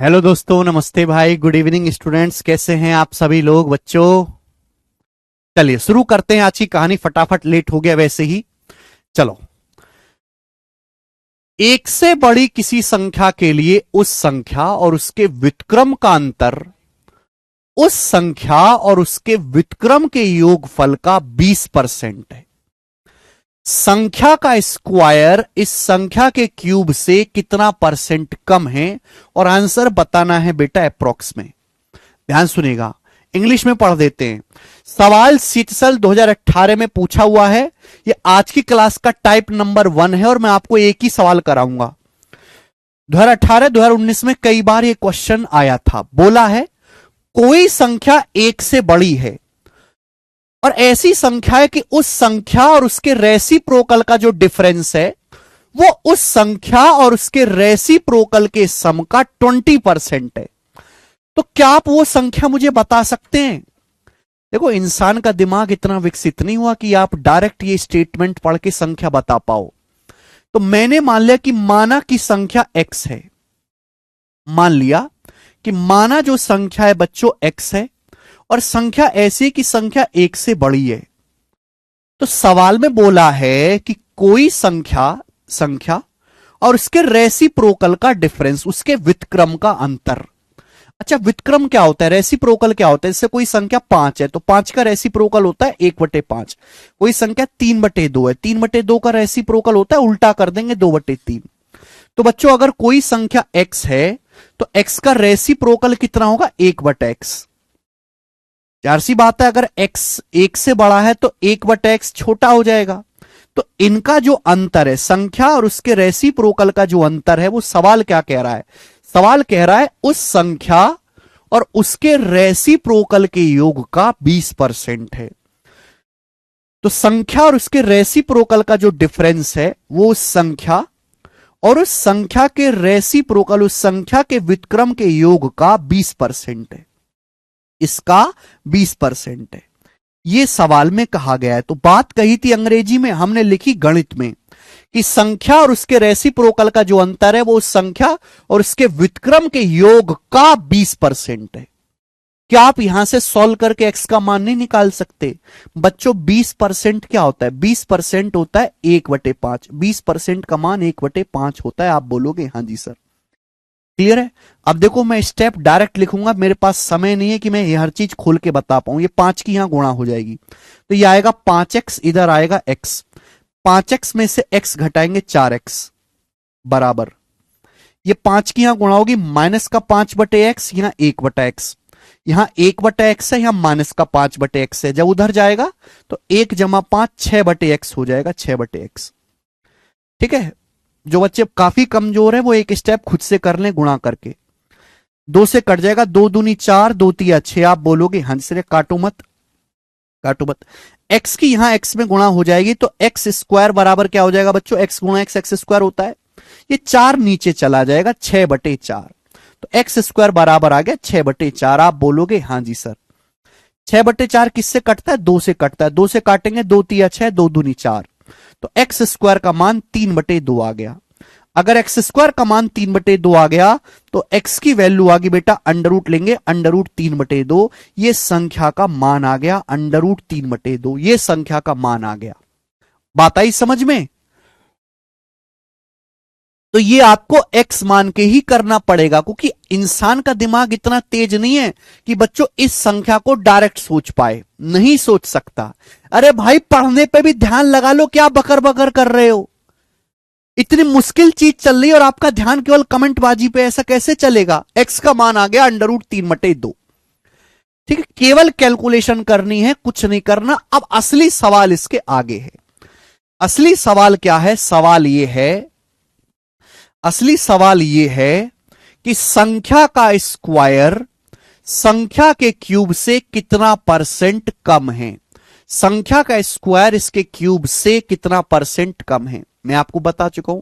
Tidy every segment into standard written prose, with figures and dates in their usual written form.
Hello दोस्तों, नमस्ते भाई, गुड इवनिंग स्टूडेंट्स। कैसे हैं आप सभी लोग बच्चों? चलिए शुरू करते हैं आज की कहानी। फटाफट, लेट हो गया वैसे ही। चलो। एक से बड़ी किसी संख्या के लिए उस संख्या और उसके व्युत्क्रम का अंतर उस संख्या और उसके व्युत्क्रम के योगफल का 20% है। संख्या का स्क्वायर इस संख्या के क्यूब से कितना परसेंट कम है? और आंसर बताना है बेटा अप्रोक्स में। ध्यान सुनेगा, इंग्लिश में पढ़ देते हैं। सवाल सीटसल 2018 में पूछा हुआ है। ये आज की क्लास का टाइप नंबर 1 है और मैं आपको एक ही सवाल कराऊंगा। 2018 2019 में कई बार ये क्वेश्चन आया था। बोला है कोई संख्या एक से बड़ी है और ऐसी संख्या है कि उस संख्या और उसके रेसिप्रोकल का जो डिफरेंस है वो उस संख्या और उसके रेसिप्रोकल के सम का 20% है। तो क्या आप वो संख्या मुझे बता सकते हैं? देखो, इंसान का दिमाग इतना विकसित नहीं हुआ कि आप डायरेक्ट ये स्टेटमेंट पढ़ के संख्या बता पाओ। तो मैंने मान लिया कि माना की संख्या x है। मान लिया कि माना जो संख्या है बच्चों x है और संख्या ऐसी कि संख्या एक से बड़ी है। तो सवाल में बोला है कि कोई संख्या संख्या और उसके रेसिप्रोकल का डिफरेंस, उसके व्युत्क्रम का अंतर। अच्छा, व्युत्क्रम क्या होता है, रेसिप्रोकल क्या होता है? जैसे कोई संख्या 5 है तो 5 का रेसिप्रोकल होता है 1/5। कोई संख्या 3/2 है, 3/2 का रेसिप्रोकल होता है, उल्टा कर देंगे 2/3। तो बच्चों अगर कोई संख्या x है तो x का रेसिप्रोकल कितना होगा? 1/x। चार सी बात है, अगर x 1 से बड़ा है तो 1/x छोटा हो जाएगा। तो इनका जो अंतर है, संख्या और उसके रेसिप्रोकल का जो अंतर है, वो सवाल क्या कह रहा है? सवाल कह रहा है उस संख्या और उसके रेसिप्रोकल के योग का 20% है। तो संख्या और उसके रेसिप्रोकल का जो डिफरेंस है वो उस संख्या और उस संख्या के रेसिप्रोकल, उस संख्या के व्युत्क्रम के योग का 20% है। इसका 20% है। ये सवाल में कहा गया है। तो बात कही थी अंग्रेजी में, हमने लिखी गणित में कि संख्या और उसके रेसिप्रोकल का जो अंतर है वो उस संख्या और उसके व्युत्क्रम के योग का 20% है। क्या आप यहां से सॉल्व करके एक्स का मान नहीं निकाल सकते? बच्चों 20% क्या होता है? 20% होता है 1/5। 20% का मान 1/5 होता है। आप बोलोगे हाँ जी सर। क्लियर है? अब देखो, मैं स्टेप डायरेक्ट लिखूंगा, मेरे पास समय नहीं है कि मैं ये हर चीज खोल के बता पाऊं। ये 5 की यहां गुणा हो जाएगी तो ये आएगा 5x, इधर आएगा x। 5x में से x घटाएंगे 4x बराबर, ये 5 की यहां गुणा होगी, माइनस का 5/x, यहां 1/x। यहां 1/x है, यहां माइनस का 5/x है। जब उधर जाएगा तो 1 जमा 5 6/x हो जाएगा, 6/x। ठीक है? जो बच्चे काफी कमजोर है वो एक स्टेप खुद से कर लें गुणा करके। 2 से कट जाएगा, 2 दूनी 4, 2 तिया 6। आप बोलोगे हाँ से काटो मत, काटो मत। x की यहां x में गुणा हो जाएगी तो x स्क्वायर बराबर क्या हो जाएगा बच्चों? x गुणा x स्क्वायर होता है। ये 4 नीचे चला जाएगा, 6/4। तो x स्क्वायर बराबर आ गया 6/4। आप बोलोगे हाँ जी सर। 6/4 किससे कटता है? 2 से कटता है। 2 से काटेंगे, 2 तिया 6, 2 दूनी 4। तो एक्स स्क्वायर का मान 3/2 आ गया। अगर एक्स स्क्वायर का मान 3/2 आ गया तो एक्स की वैल्यू आ गई बेटा, अंडर रूट लेंगे, अंडर रूट 3/2। ये संख्या का मान आ गया अंडर रूट 3/2। ये संख्या का मान आ गया। बात आई समझ में? तो ये आपको x मान के ही करना पड़ेगा क्योंकि इंसान का दिमाग इतना तेज नहीं है कि बच्चों इस संख्या को डायरेक्ट सोच पाए। नहीं सोच सकता। अरे भाई, पढ़ने पे भी ध्यान लगा लो, क्या बकर बकर कर रहे हो? इतनी मुश्किल चीज चल रही है और आपका ध्यान केवल कमेंट बाजी पे, ऐसा कैसे चलेगा? x का मान आ गया अंडर रूट 3/2। ठीक है, केवल कैलकुलेशन करनी है, कुछ नहीं करना। अब असली सवाल इसके आगे है। असली सवाल क्या है? असली सवाल यह है कि संख्या का स्क्वायर संख्या के क्यूब से कितना परसेंट कम है? संख्या का स्क्वायर इसके क्यूब से कितना परसेंट कम है? मैं आपको बता चुका हूं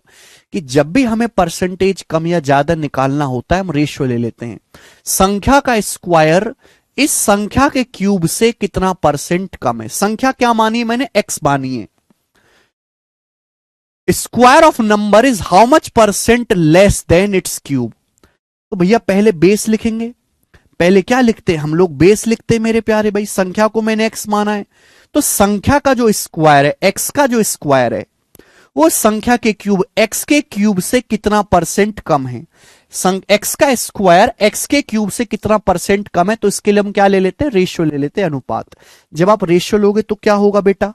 कि जब भी हमें परसेंटेज कम या ज्यादा निकालना होता है हम रेशियो ले लेते हैं। संख्या का स्क्वायर इस संख्या के क्यूब से कितना परसेंट कम है? संख्या क्या मानी है मैंने? x मानी है। Square of number is how much percent less than it's cube. तो भैया पहले बेस लिखेंगे। पहले क्या लिखते हैं हम लोग? बेस लिखते हैं मेरे प्यारे भाई। संख्या को मैंने एक्स माना है, तो संख्या का जो स्क्वायर है, एक्स का जो स्क्वायर है, वो संख्या के क्यूब, एक्स के क्यूब से कितना परसेंट कम है। एक्स का स्क्वायर एक्स के क्यूब से कितना परसेंट कम है, तो इसके लिए हम क्या ले लेते हैं? रेशियो ले लेते हैं, अनुपात। जब आप रेशियो लोगे तो क्या होगा बेटा?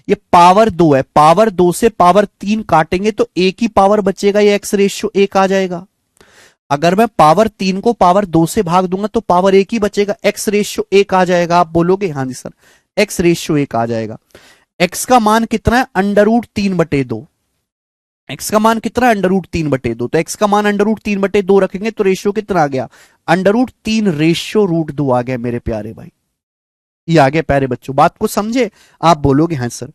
ये पावर 2 है, पावर 2 से पावर 3 काटेंगे तो एक ही पावर बचेगा, ये एक्स रेशियो 1 आ जाएगा। अगर मैं पावर 3 को पावर 2 से भाग दूंगा तो पावर 1 ही बचेगा, एक्स रेशियो 1 आ जाएगा। आप बोलोगे हाँ जी सर, एक्स रेशियो 1 आ जाएगा। एक्स का मान कितना है? √3/2। एक्स का मान कितना है? √3/2। तो एक्स का मान √3/2 रखेंगे तो रेशियो कितना आ गया? √3 रेशियो √2 आ गया मेरे प्यारे भाई। ये आ गया प्यारे बच्चों, बात को समझे? आप बोलोगे हाँ सर।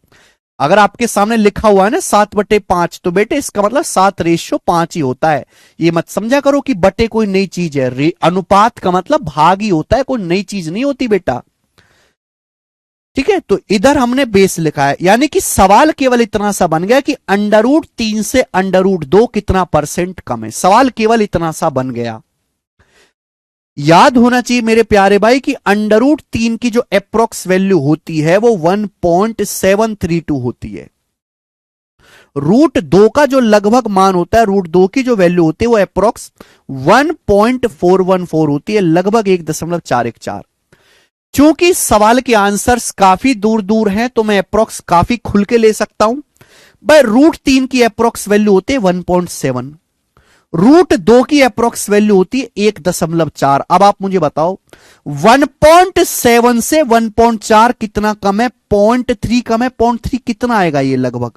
अगर आपके सामने लिखा हुआ है ना 7/5, तो बेटे इसका मतलब 7:5 ही होता है। ये मत समझा करो कि बटे कोई नई चीज है। अनुपात का मतलब भाग ही होता है, कोई नई चीज नहीं होती बेटा। ठीक है, तो इधर हमने बेस लिखा है, यानी कि सवाल केवल इतना सा बन गया कि √3 से √2 कितना परसेंट कम है। सवाल केवल इतना सा बन गया। याद होना चाहिए मेरे प्यारे भाई कि √3 की जो अप्रोक्स वैल्यू होती है वो 1.732 होती है। √2 का जो लगभग मान होता है, √2 की जो वैल्यू होती है वो अप्रोक्स 1.414 होती है, लगभग 1.414। क्योंकि सवाल के आंसर्स काफी दूर दूर हैं तो मैं अप्रोक्स काफी खुल के ले सकता हूं। भाई √3 की अप्रोक्स वैल्यू होती है 1.7, √2 की अप्रोक्स वैल्यू होती है 1.4। अब आप मुझे बताओ 1.7 से 1.4 कितना कम है? 0.3 कम है। 0.3 कितना आएगा? ये लगभग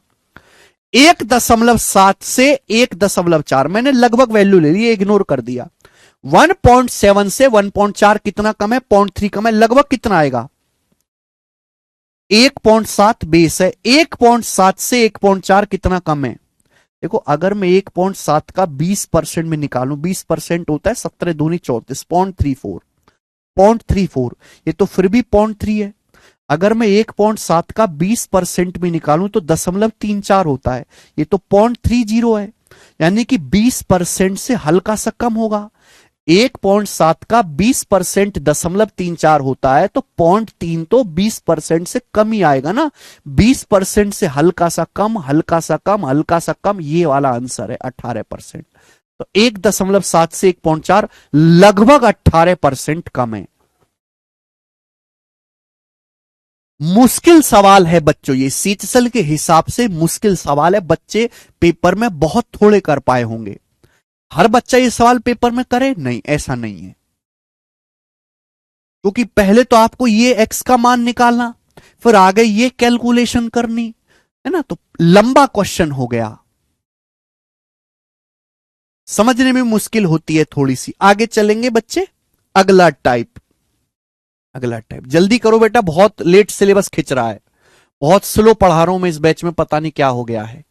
1.7 से 1.4। मैंने लगभग वैल्यू ले ली, इग्नोर कर दिया। 1.7 से 1.4 कितना कम है? 0.3 कम है। लगभग कितना आएगा? 1.7 बेस है। 1.7 से 1.4 कितना कम है? देखो अगर मैं 1.7 का 20% में निकालूं, 20% होता है 17 दूनी 34, 0.34, ये तो फिर भी 0.3 है। अगर मैं 1.7 का 20% में निकालूं तो 0.34 होता है, ये तो 0.30 है, यानी कि 20% से हल्का सा कम होगा। 1.7 का 20% 0.34 होता है, तो 0.3 तो 20% से कम ही आएगा ना। 20% से हल्का सा कम, हल्का सा कम, हल्का सा कम, ये वाला आंसर है 18%। तो 1.7 से 1.4 लगभग 18% कम है। मुश्किल सवाल है बच्चों, ये सीचसल के हिसाब से मुश्किल सवाल है। बच्चे पेपर में बहुत थोड़े कर पाए होंगे। हर बच्चा ये सवाल पेपर में करे? नहीं, ऐसा नहीं है। क्योंकि पहले तो आपको ये एक्स का मान निकालना, फिर आगे ये कैलकुलेशन करनी है ना, तो लंबा क्वेश्चन हो गया, समझने में मुश्किल होती है थोड़ी सी। आगे चलेंगे बच्चे, अगला टाइप। अगला टाइप जल्दी करो बेटा, बहुत लेट सिलेबस खिंच रहा है, बहुत स्लो पढ़ा रहा हूं मैं इस बैच में, पता नहीं क्या हो गया है।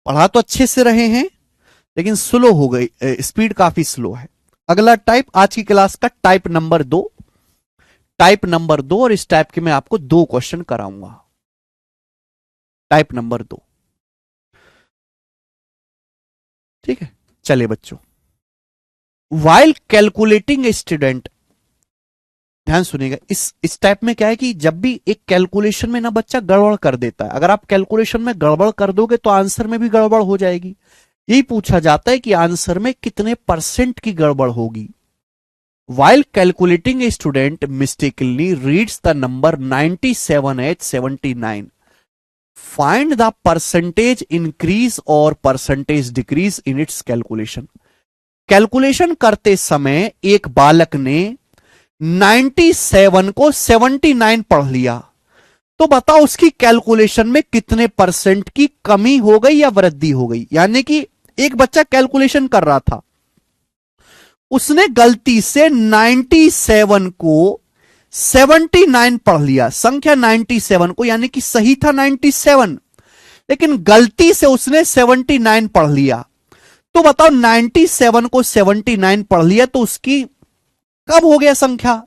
पढ़ा तो अच्छे से रहे हैं लेकिन स्लो हो गई, स्पीड काफी स्लो है। अगला टाइप आज की क्लास का टाइप नंबर 2, टाइप नंबर 2, और इस टाइप के मैं आपको 2 क्वेश्चन कराऊंगा। टाइप नंबर 2, ठीक है। चलिए बच्चों, वाइल कैलकुलेटिंग स्टूडेंट, ध्यान सुनिएगा, इस टाइप में क्या है कि जब भी एक कैलकुलेशन में ना बच्चा गड़बड़ कर देता है, अगर आप कैलकुलेशन में गड़बड़ कर दोगे तो आंसर में भी गड़बड़ हो जाएगी। यही पूछा जाता है कि आंसर में कितने परसेंट की गड़बड़ होगी। While calculating, a student mistakenly reads the number 97/79. Find the percentage increase or percentage decrease in its calculation. Calculation करते समय एक बालक ने 97 को 79 पढ़ लिया, तो बताओ उसकी कैलकुलेशन में कितने परसेंट की कमी हो गई या वृद्धि हो गई। यानी कि एक बच्चा कैलकुलेशन कर रहा था, उसने गलती से 97 को 79 पढ़ लिया, संख्या 97 को, यानी कि सही था 97, लेकिन गलती से उसने 79 पढ़ लिया। तो बताओ 97 को 79 पढ़ लिया तो उसकी कब हो गया संख्या?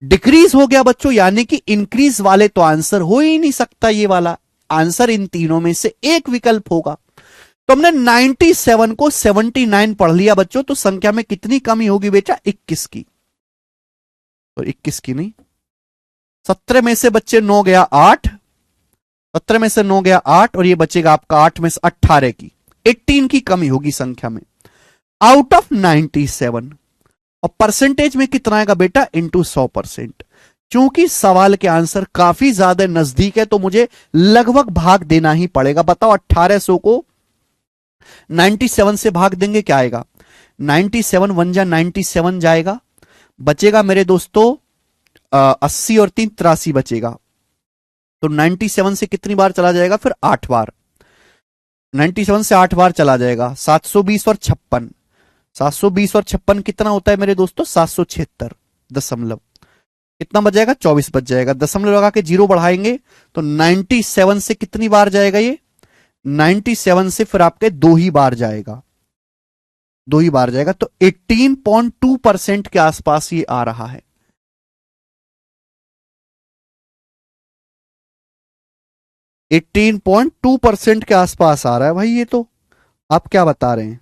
डिक्रीज हो गया बच्चों, यानी कि इंक्रीज वाले तो आंसर हो ही नहीं सकता। ये वाला आंसर इन तीनों में से एक विकल्प होगा। तो हमने 97 को 79 पढ़ लिया बच्चों, तो संख्या में कितनी कमी होगी बेटा? 21 की। तो 21 की नहीं, 17 में से बच्चे 9 गया 8, 17 में से 9 गया 8, और ये बचेगा आपका 8 में से 18 की, 18 की कमी होगी संख्या में आउट ऑफ 97। और परसेंटेज में कितना आएगा बेटा? इंटू 100%। चूंकि सवाल के आंसर काफी ज्यादा नजदीक है तो मुझे लगभग भाग देना ही पड़ेगा। बताओ 1800 को 97 से भाग देंगे, क्या आएगा? 97 वन जा 97 जाएगा, बचेगा मेरे दोस्तों 80 और 3 83 बचेगा। तो 97 से कितनी बार चला जाएगा? फिर 8 बार। 97 से 8 बार चला जाएगा। 720 और 56, 720 और 56 कितना होता है मेरे दोस्तों? 776 दशमलव, कितना बच जाएगा? 24 बच जाएगा। दशमलव लगा के 0 बढ़ाएंगे तो 97 से कितनी बार जाएगा ये? 97 से फिर आपके 2 ही बार जाएगा, 2 ही बार जाएगा। तो 18.2% के आसपास ये आ रहा है। एटीन 18.2% के आसपास आ रहा है भाई ये तो। आप क्या बता रहे हैं?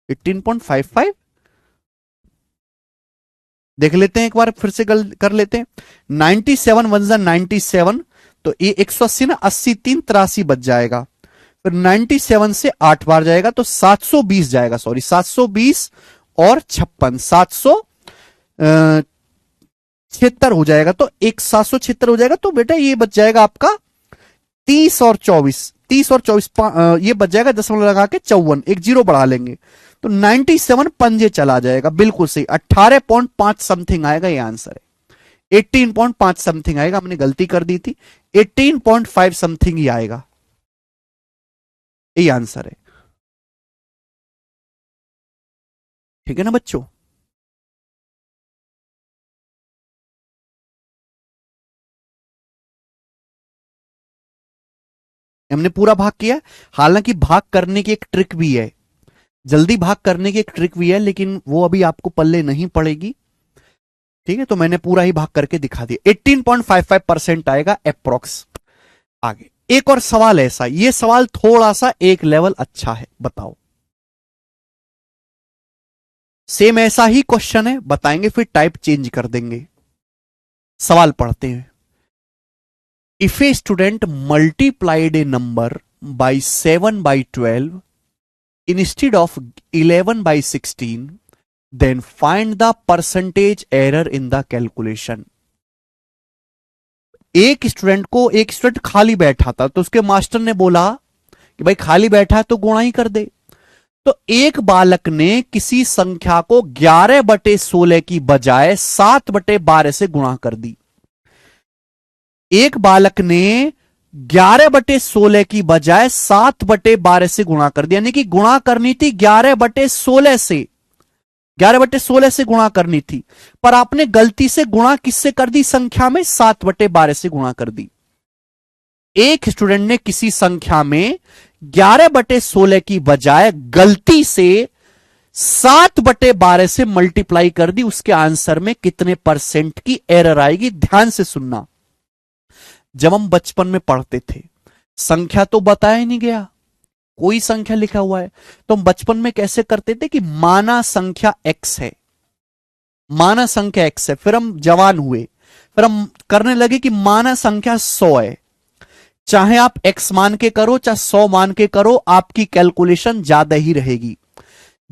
18.55 देख लेते हैं एक बार, फिर से कर लेते हैं। 97 वन जा 97, तो ये 180 ना, 80 3 83 बच जाएगा। फिर 97 से 8 बार जाएगा तो 720 जाएगा, सॉरी 720 और 56, 776 हो जाएगा। तो 776 हो जाएगा। तो बेटा ये बच जाएगा आपका 30 और 24, 30 और 24 ये बच जाएगा, दशमलव लगा के 54, एक 0 बढ़ा लेंगे तो 97 पंजे चला जाएगा। बिल्कुल सही, 18.5 समथिंग आएगा ये आंसर है। 18.5 समथिंग आएगा, हमने गलती कर दी थी, 18.5 समथिंग ही आएगा, ये आंसर है। ठीक है ना बच्चों? हमने पूरा भाग किया। हालांकि भाग करने की एक ट्रिक भी है, जल्दी भाग करने की एक ट्रिक भी है, लेकिन वो अभी आपको पल्ले नहीं पड़ेगी। ठीक है, तो मैंने पूरा ही भाग करके दिखा दिया। 18.55% आएगा अप्रोक्स। आगे एक और सवाल ऐसा, ये सवाल थोड़ा सा एक लेवल अच्छा है, बताओ। सेम ऐसा ही क्वेश्चन है, बताएंगे फिर टाइप चेंज कर देंगे। सवाल पढ़ते हैं। If a student multiplied A number by 7 by 12 instead of 11 by 16, then find the percentage error in the calculation। एक स्टूडेंट खाली बैठा था, तो उसके मास्टर ने बोला कि भाई खाली बैठा है तो गुणा ही कर दे। तो एक बालक ने किसी संख्या को 11/16 की बजाय 7/12 से गुणा कर दी। एक बालक ने 11/16 की बजाय 7/12 से गुणा कर दिया, यानी कि गुणा करनी थी 11/16 से, 11/16 से गुणा करनी थी, पर आपने गलती से गुणा किससे कर दी? संख्या में 7/12 से गुणा कर दी। एक स्टूडेंट ने किसी संख्या में 11/16 की बजाय गलती से 7/12 से मल्टीप्लाई कर दी। उसके आंसर में कितने परसेंट की एरर आएगी? ध्यान से सुनना। जब हम बचपन में पढ़ते थे, संख्या तो बताया ही नहीं गया, कोई संख्या लिखा हुआ है, तो हम बचपन में कैसे करते थे कि माना संख्या x है, माना संख्या x है। फिर हम जवान हुए, फिर हम करने लगे कि माना संख्या 100 है। चाहे आप x मान के करो चाहे 100 मान के करो, आपकी कैलकुलेशन ज्यादा ही रहेगी।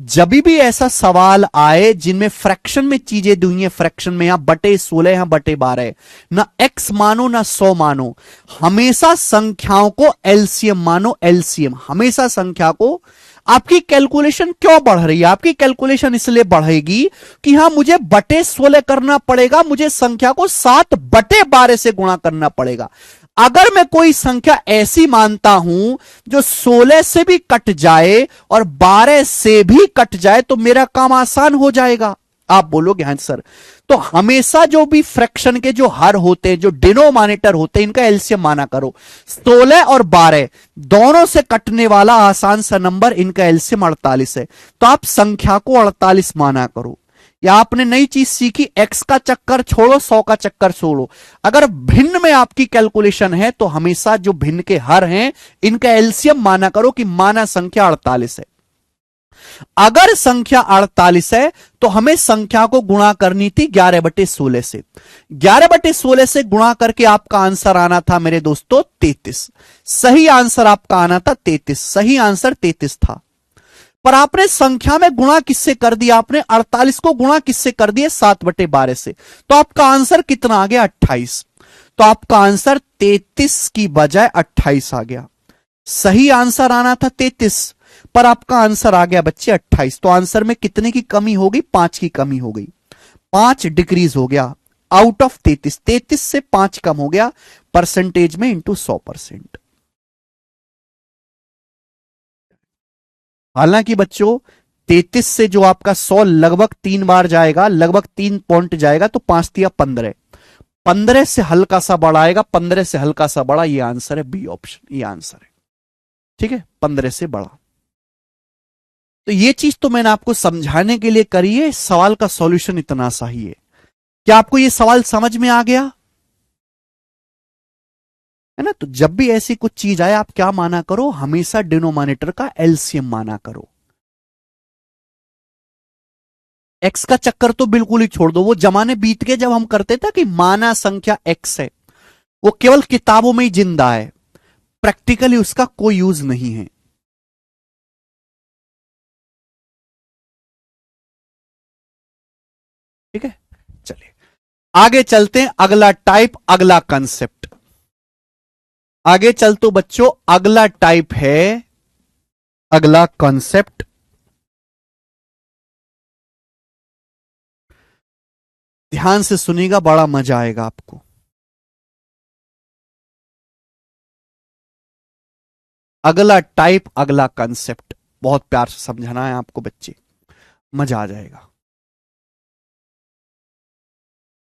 जब भी ऐसा सवाल आए जिनमें फ्रैक्शन में चीजें दी हुई हैं, फ्रैक्शन में यहां बटे 16 यहां बटे 12, ना x मानो ना 100 मानो, हमेशा संख्याओं को एलसीएम मानो, एलसीएम। हमेशा संख्या को, आपकी कैलकुलेशन क्यों बढ़ रही है? आपकी कैलकुलेशन इसलिए बढ़ेगी कि हां मुझे बटे 16 करना पड़ेगा, मुझे संख्या को 7/12 से गुणा करना पड़ेगा। अगर मैं कोई संख्या ऐसी मानता हूं जो 16 से भी कट जाए और 12 से भी कट जाए तो मेरा काम आसान हो जाएगा। आप बोलोगे हाँ सर, तो हमेशा जो भी फ्रैक्शन के जो हर होते हैं, जो डिनोमिनेटर होते हैं, इनका एलसीएम माना करो। 16 और 12 दोनों से कटने वाला आसान सा नंबर, इनका एलसीएम 48 है, तो आप संख्या को 48 माना करो। या आपने नई चीज सीखी, x का चक्कर छोड़ो 100 का चक्कर छोड़ो। अगर भिन्न में आपकी कैलकुलेशन है तो हमेशा जो भिन्न के हर हैं इनका एलसीएम माना करो कि माना संख्या 48 है। अगर संख्या 48 है तो हमें संख्या को गुणा करनी थी 11/16 से। 11/16 से गुणा करके आपका आंसर आना था मेरे दोस्तों 33। सही आंसर आपका आना था 33, सही आंसर 33 था। पर आपने संख्या में गुणा किससे कर दिया? आपने 48 को गुणा किससे कर दिया? 7/12 से। तो आपका आंसर कितना आ गया? 28। तो आपका आंसर 33 की बजाय 28 आ गया। सही आंसर आना था 33, पर आपका आंसर आ गया बच्चे 28। तो आंसर में कितने की कमी हो गई? 5 की कमी हो गई। 5 डिक्रीज हो गया आउट ऑफ 33। 33 से 5 कम हो गया परसेंटेज में इंटू 100%। हालांकि बच्चों 33 से जो आपका 100 लगभग 3 बार जाएगा, लगभग 3 पॉइंट जाएगा, तो 5 दिया 15। 15 से हल्का सा बड़ा आएगा, 15 से हल्का सा बड़ा, ये आंसर है बी ऑप्शन, ये आंसर है। ठीक है, 15 से बड़ा। तो ये चीज तो मैंने आपको समझाने के लिए करी है। सवाल का सॉल्यूशन इतना सा ही है। क्या आपको ये सवाल समझ में आ गया है ना? तो जब भी ऐसी कुछ चीज आए आप क्या माना करो? हमेशा डिनोमिनेटर का एलसीएम माना करो। एक्स का चक्कर तो बिल्कुल ही छोड़ दो, वो जमाने बीत के जब हम करते थे कि माना संख्या एक्स है, वो केवल किताबों में ही जिंदा है, प्रैक्टिकली उसका कोई यूज नहीं है। ठीक है, चलिए आगे चलते हैं। अगला टाइप, अगला कंसेप्ट। आगे चलते बच्चों, अगला टाइप है, अगला कॉन्सेप्ट ध्यान से सुनिएगा, बड़ा मजा आएगा आपको। अगला टाइप, अगला कंसेप्ट बहुत प्यार से समझाना है आपको बच्चे, मजा आ जाएगा।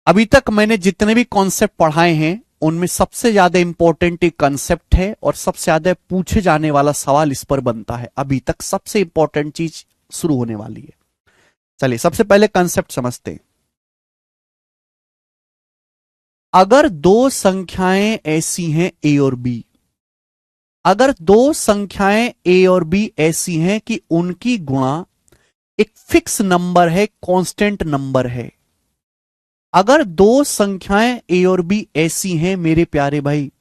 अभी तक मैंने जितने भी कॉन्सेप्ट पढ़ाए हैं उनमें सबसे ज्यादा इंपॉर्टेंट एक कंसेप्ट है और सबसे ज्यादा पूछे जाने वाला सवाल इस पर बनता है। अभी तक सबसे इंपॉर्टेंट चीज शुरू होने वाली है। चलिए सबसे पहले कंसेप्ट समझते हैं। अगर दो संख्याएं ऐसी हैं ए और बी, अगर दो संख्याएं ए और बी ऐसी हैं कि उनकी गुणा एक फिक्स नंबर है, कांस्टेंट नंबर है। अगर दो संख्याएं ए और बी ऐसी हैं मेरे प्यारे भाई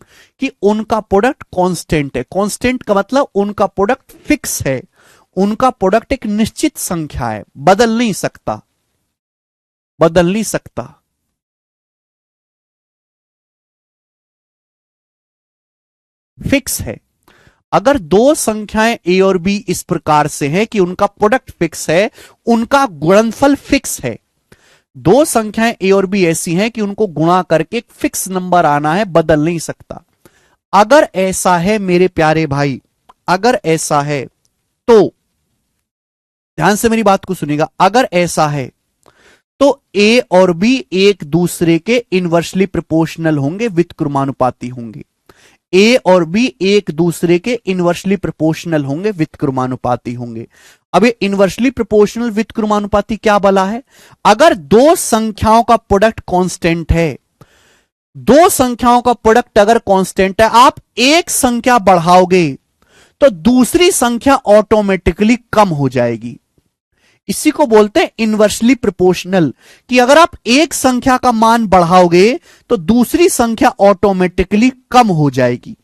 कि उनका प्रोडक्ट कांस्टेंट है, कांस्टेंट का मतलब उनका प्रोडक्ट फिक्स है, उनका प्रोडक्ट एक निश्चित संख्या है, बदल नहीं सकता, बदल नहीं सकता। फिक्स है। अगर दो संख्याएं ए और बी इस प्रकार से है कि उनका प्रोडक्ट फिक्स है, उनका गुणनफल फिक्स है, दो संख्याएं ए और बी ऐसी हैं कि उनको गुणा करके एक फिक्स नंबर आना है, बदल नहीं सकता। अगर ऐसा है मेरे प्यारे भाई, अगर ऐसा है तो ध्यान से मेरी बात को सुनिएगा, अगर ऐसा है तो ए और बी एक दूसरे के इनवर्सली प्रोपोर्शनल होंगे, व्युत्क्रमानुपाती होंगे। ए और बी एक दूसरे के इनवर्सली प्रोपोर्शनल होंगे, व्युत्क्रमानुपाती होंगे। अब ये इनवर्सली प्रोपोर्शनल व्युत्क्रमानुपाती क्या बला है? अगर दो संख्याओं का प्रोडक्ट कांस्टेंट है, दो संख्याओं का प्रोडक्ट अगर कांस्टेंट है, आप एक संख्या बढ़ाओगे तो दूसरी संख्या ऑटोमेटिकली कम हो जाएगी। इसी को बोलते हैं इनवर्सली प्रोपोर्शनल, कि अगर आप एक संख्या का मान बढ़ाओगे तो दूसरी संख्या ऑटोमेटिकली कम हो जाएगी।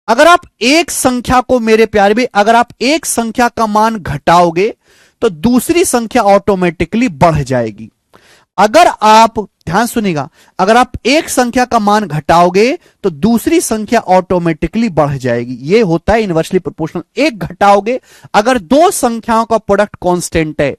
अगर आप एक संख्या को मेरे प्यारे भी, अगर आप एक संख्या का मान घटाओगे तो दूसरी संख्या ऑटोमेटिकली बढ़ जाएगी। अगर आप ध्यान सुनिएगा, अगर आप एक संख्या का मान घटाओगे तो दूसरी संख्या ऑटोमेटिकली बढ़ जाएगी। यह होता है इनवर्सली प्रोपोर्शनल। एक घटाओगे, अगर दो संख्याओं का प्रोडक्ट कांस्टेंट है,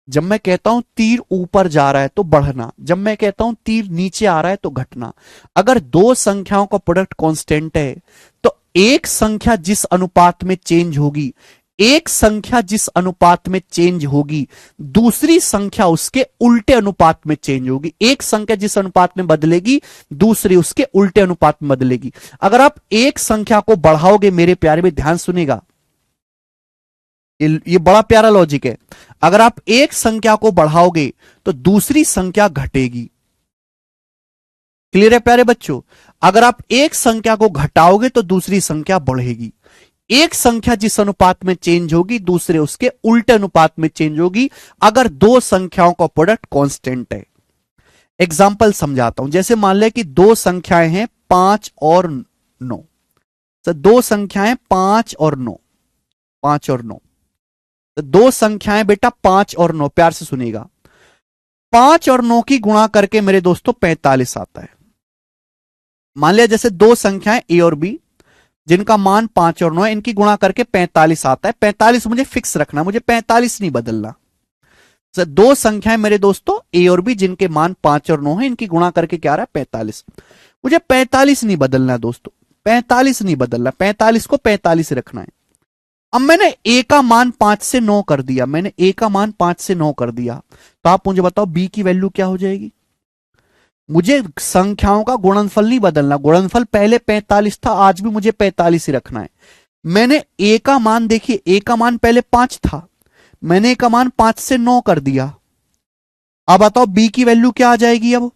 जब मैं कहता हूं तीर ऊपर जा रहा है तो बढ़ना, जब मैं कहता हूं तीर नीचे आ रहा है तो घटना। अगर दो संख्याओं का प्रोडक्ट कांस्टेंट है तो एक संख्या जिस अनुपात में चेंज होगी, एक संख्या जिस अनुपात में चेंज होगी, दूसरी संख्या उसके उल्टे अनुपात में चेंज होगी। एक संख्या जिस अनुपात में बदलेगी, दूसरी उसके उल्टे अनुपात में बदलेगी। अगर आप एक संख्या को बढ़ाओगे मेरे प्यारे में, ध्यान सुनेगा, ये बड़ा प्यारा लॉजिक है। अगर आप एक संख्या को बढ़ाओगे तो दूसरी संख्या घटेगी। क्लियर है प्यारे बच्चों? अगर आप एक संख्या को घटाओगे तो दूसरी संख्या बढ़ेगी। एक संख्या जिस अनुपात में चेंज होगी दूसरे उसके उल्टे अनुपात में चेंज होगी अगर दो संख्याओं का प्रोडक्ट कांस्टेंट है। एग्जाम्पल समझाता हूं। जैसे मान लें कि दो संख्याएं हैं 5 और 9। तो दो संख्याएं 5 और 9, 5 और 9। तो दो संख्याएं बेटा 5 और 9, प्यार से सुनिएगा। 5 और 9 की गुणा करके मेरे दोस्तों 45 आता है। मान लिया जैसे दो संख्याएं ए और बी जिनका मान 5 और 9 है, इनकी गुणा करके 45 आता है। 45 मुझे फिक्स रखना, मुझे 45 नहीं बदलना। तो दो संख्याएं मेरे दोस्तों ए और बी जिनके मान 5 और 9 है, इनकी गुणा करके क्या आ रहा है 45। मुझे 45 नहीं बदलना दोस्तों, 45 नहीं बदलना, 45 को 45 रखना है। अब मैंने ए का मान 5 से 9 कर दिया, मैंने ए का मान 5 से 9 कर दिया, तो आप मुझे बताओ बी की वैल्यू क्या हो जाएगी? मुझे संख्याओं का गुणनफल नहीं बदलना, गुणनफल पहले 45 था, आज भी मुझे 45 ही रखना है। मैंने ए का मान, देखिए ए का मान पहले 5 था, मैंने ए का मान 5 से 9 कर दिया। अब बताओ बी की वैल्यू क्या आ जाएगी? अब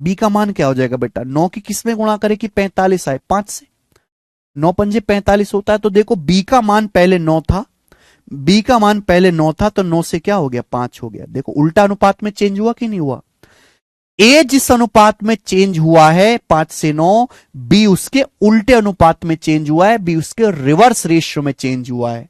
बी का मान क्या हो जाएगा बेटा? 9 की किस में गुणा करे कि 45 आए? 5 से। 9 पंजे 45 होता है। तो देखो बी का मान पहले 9 था, बी का मान पहले 9 था, तो 9 से क्या हो गया? 5 हो गया। देखो उल्टा अनुपात में चेंज हुआ कि नहीं हुआ? ए जिस अनुपात में चेंज हुआ है 5 से 9, बी उसके उल्टे अनुपात में चेंज हुआ है, बी उसके रिवर्स रेशियो में चेंज हुआ है।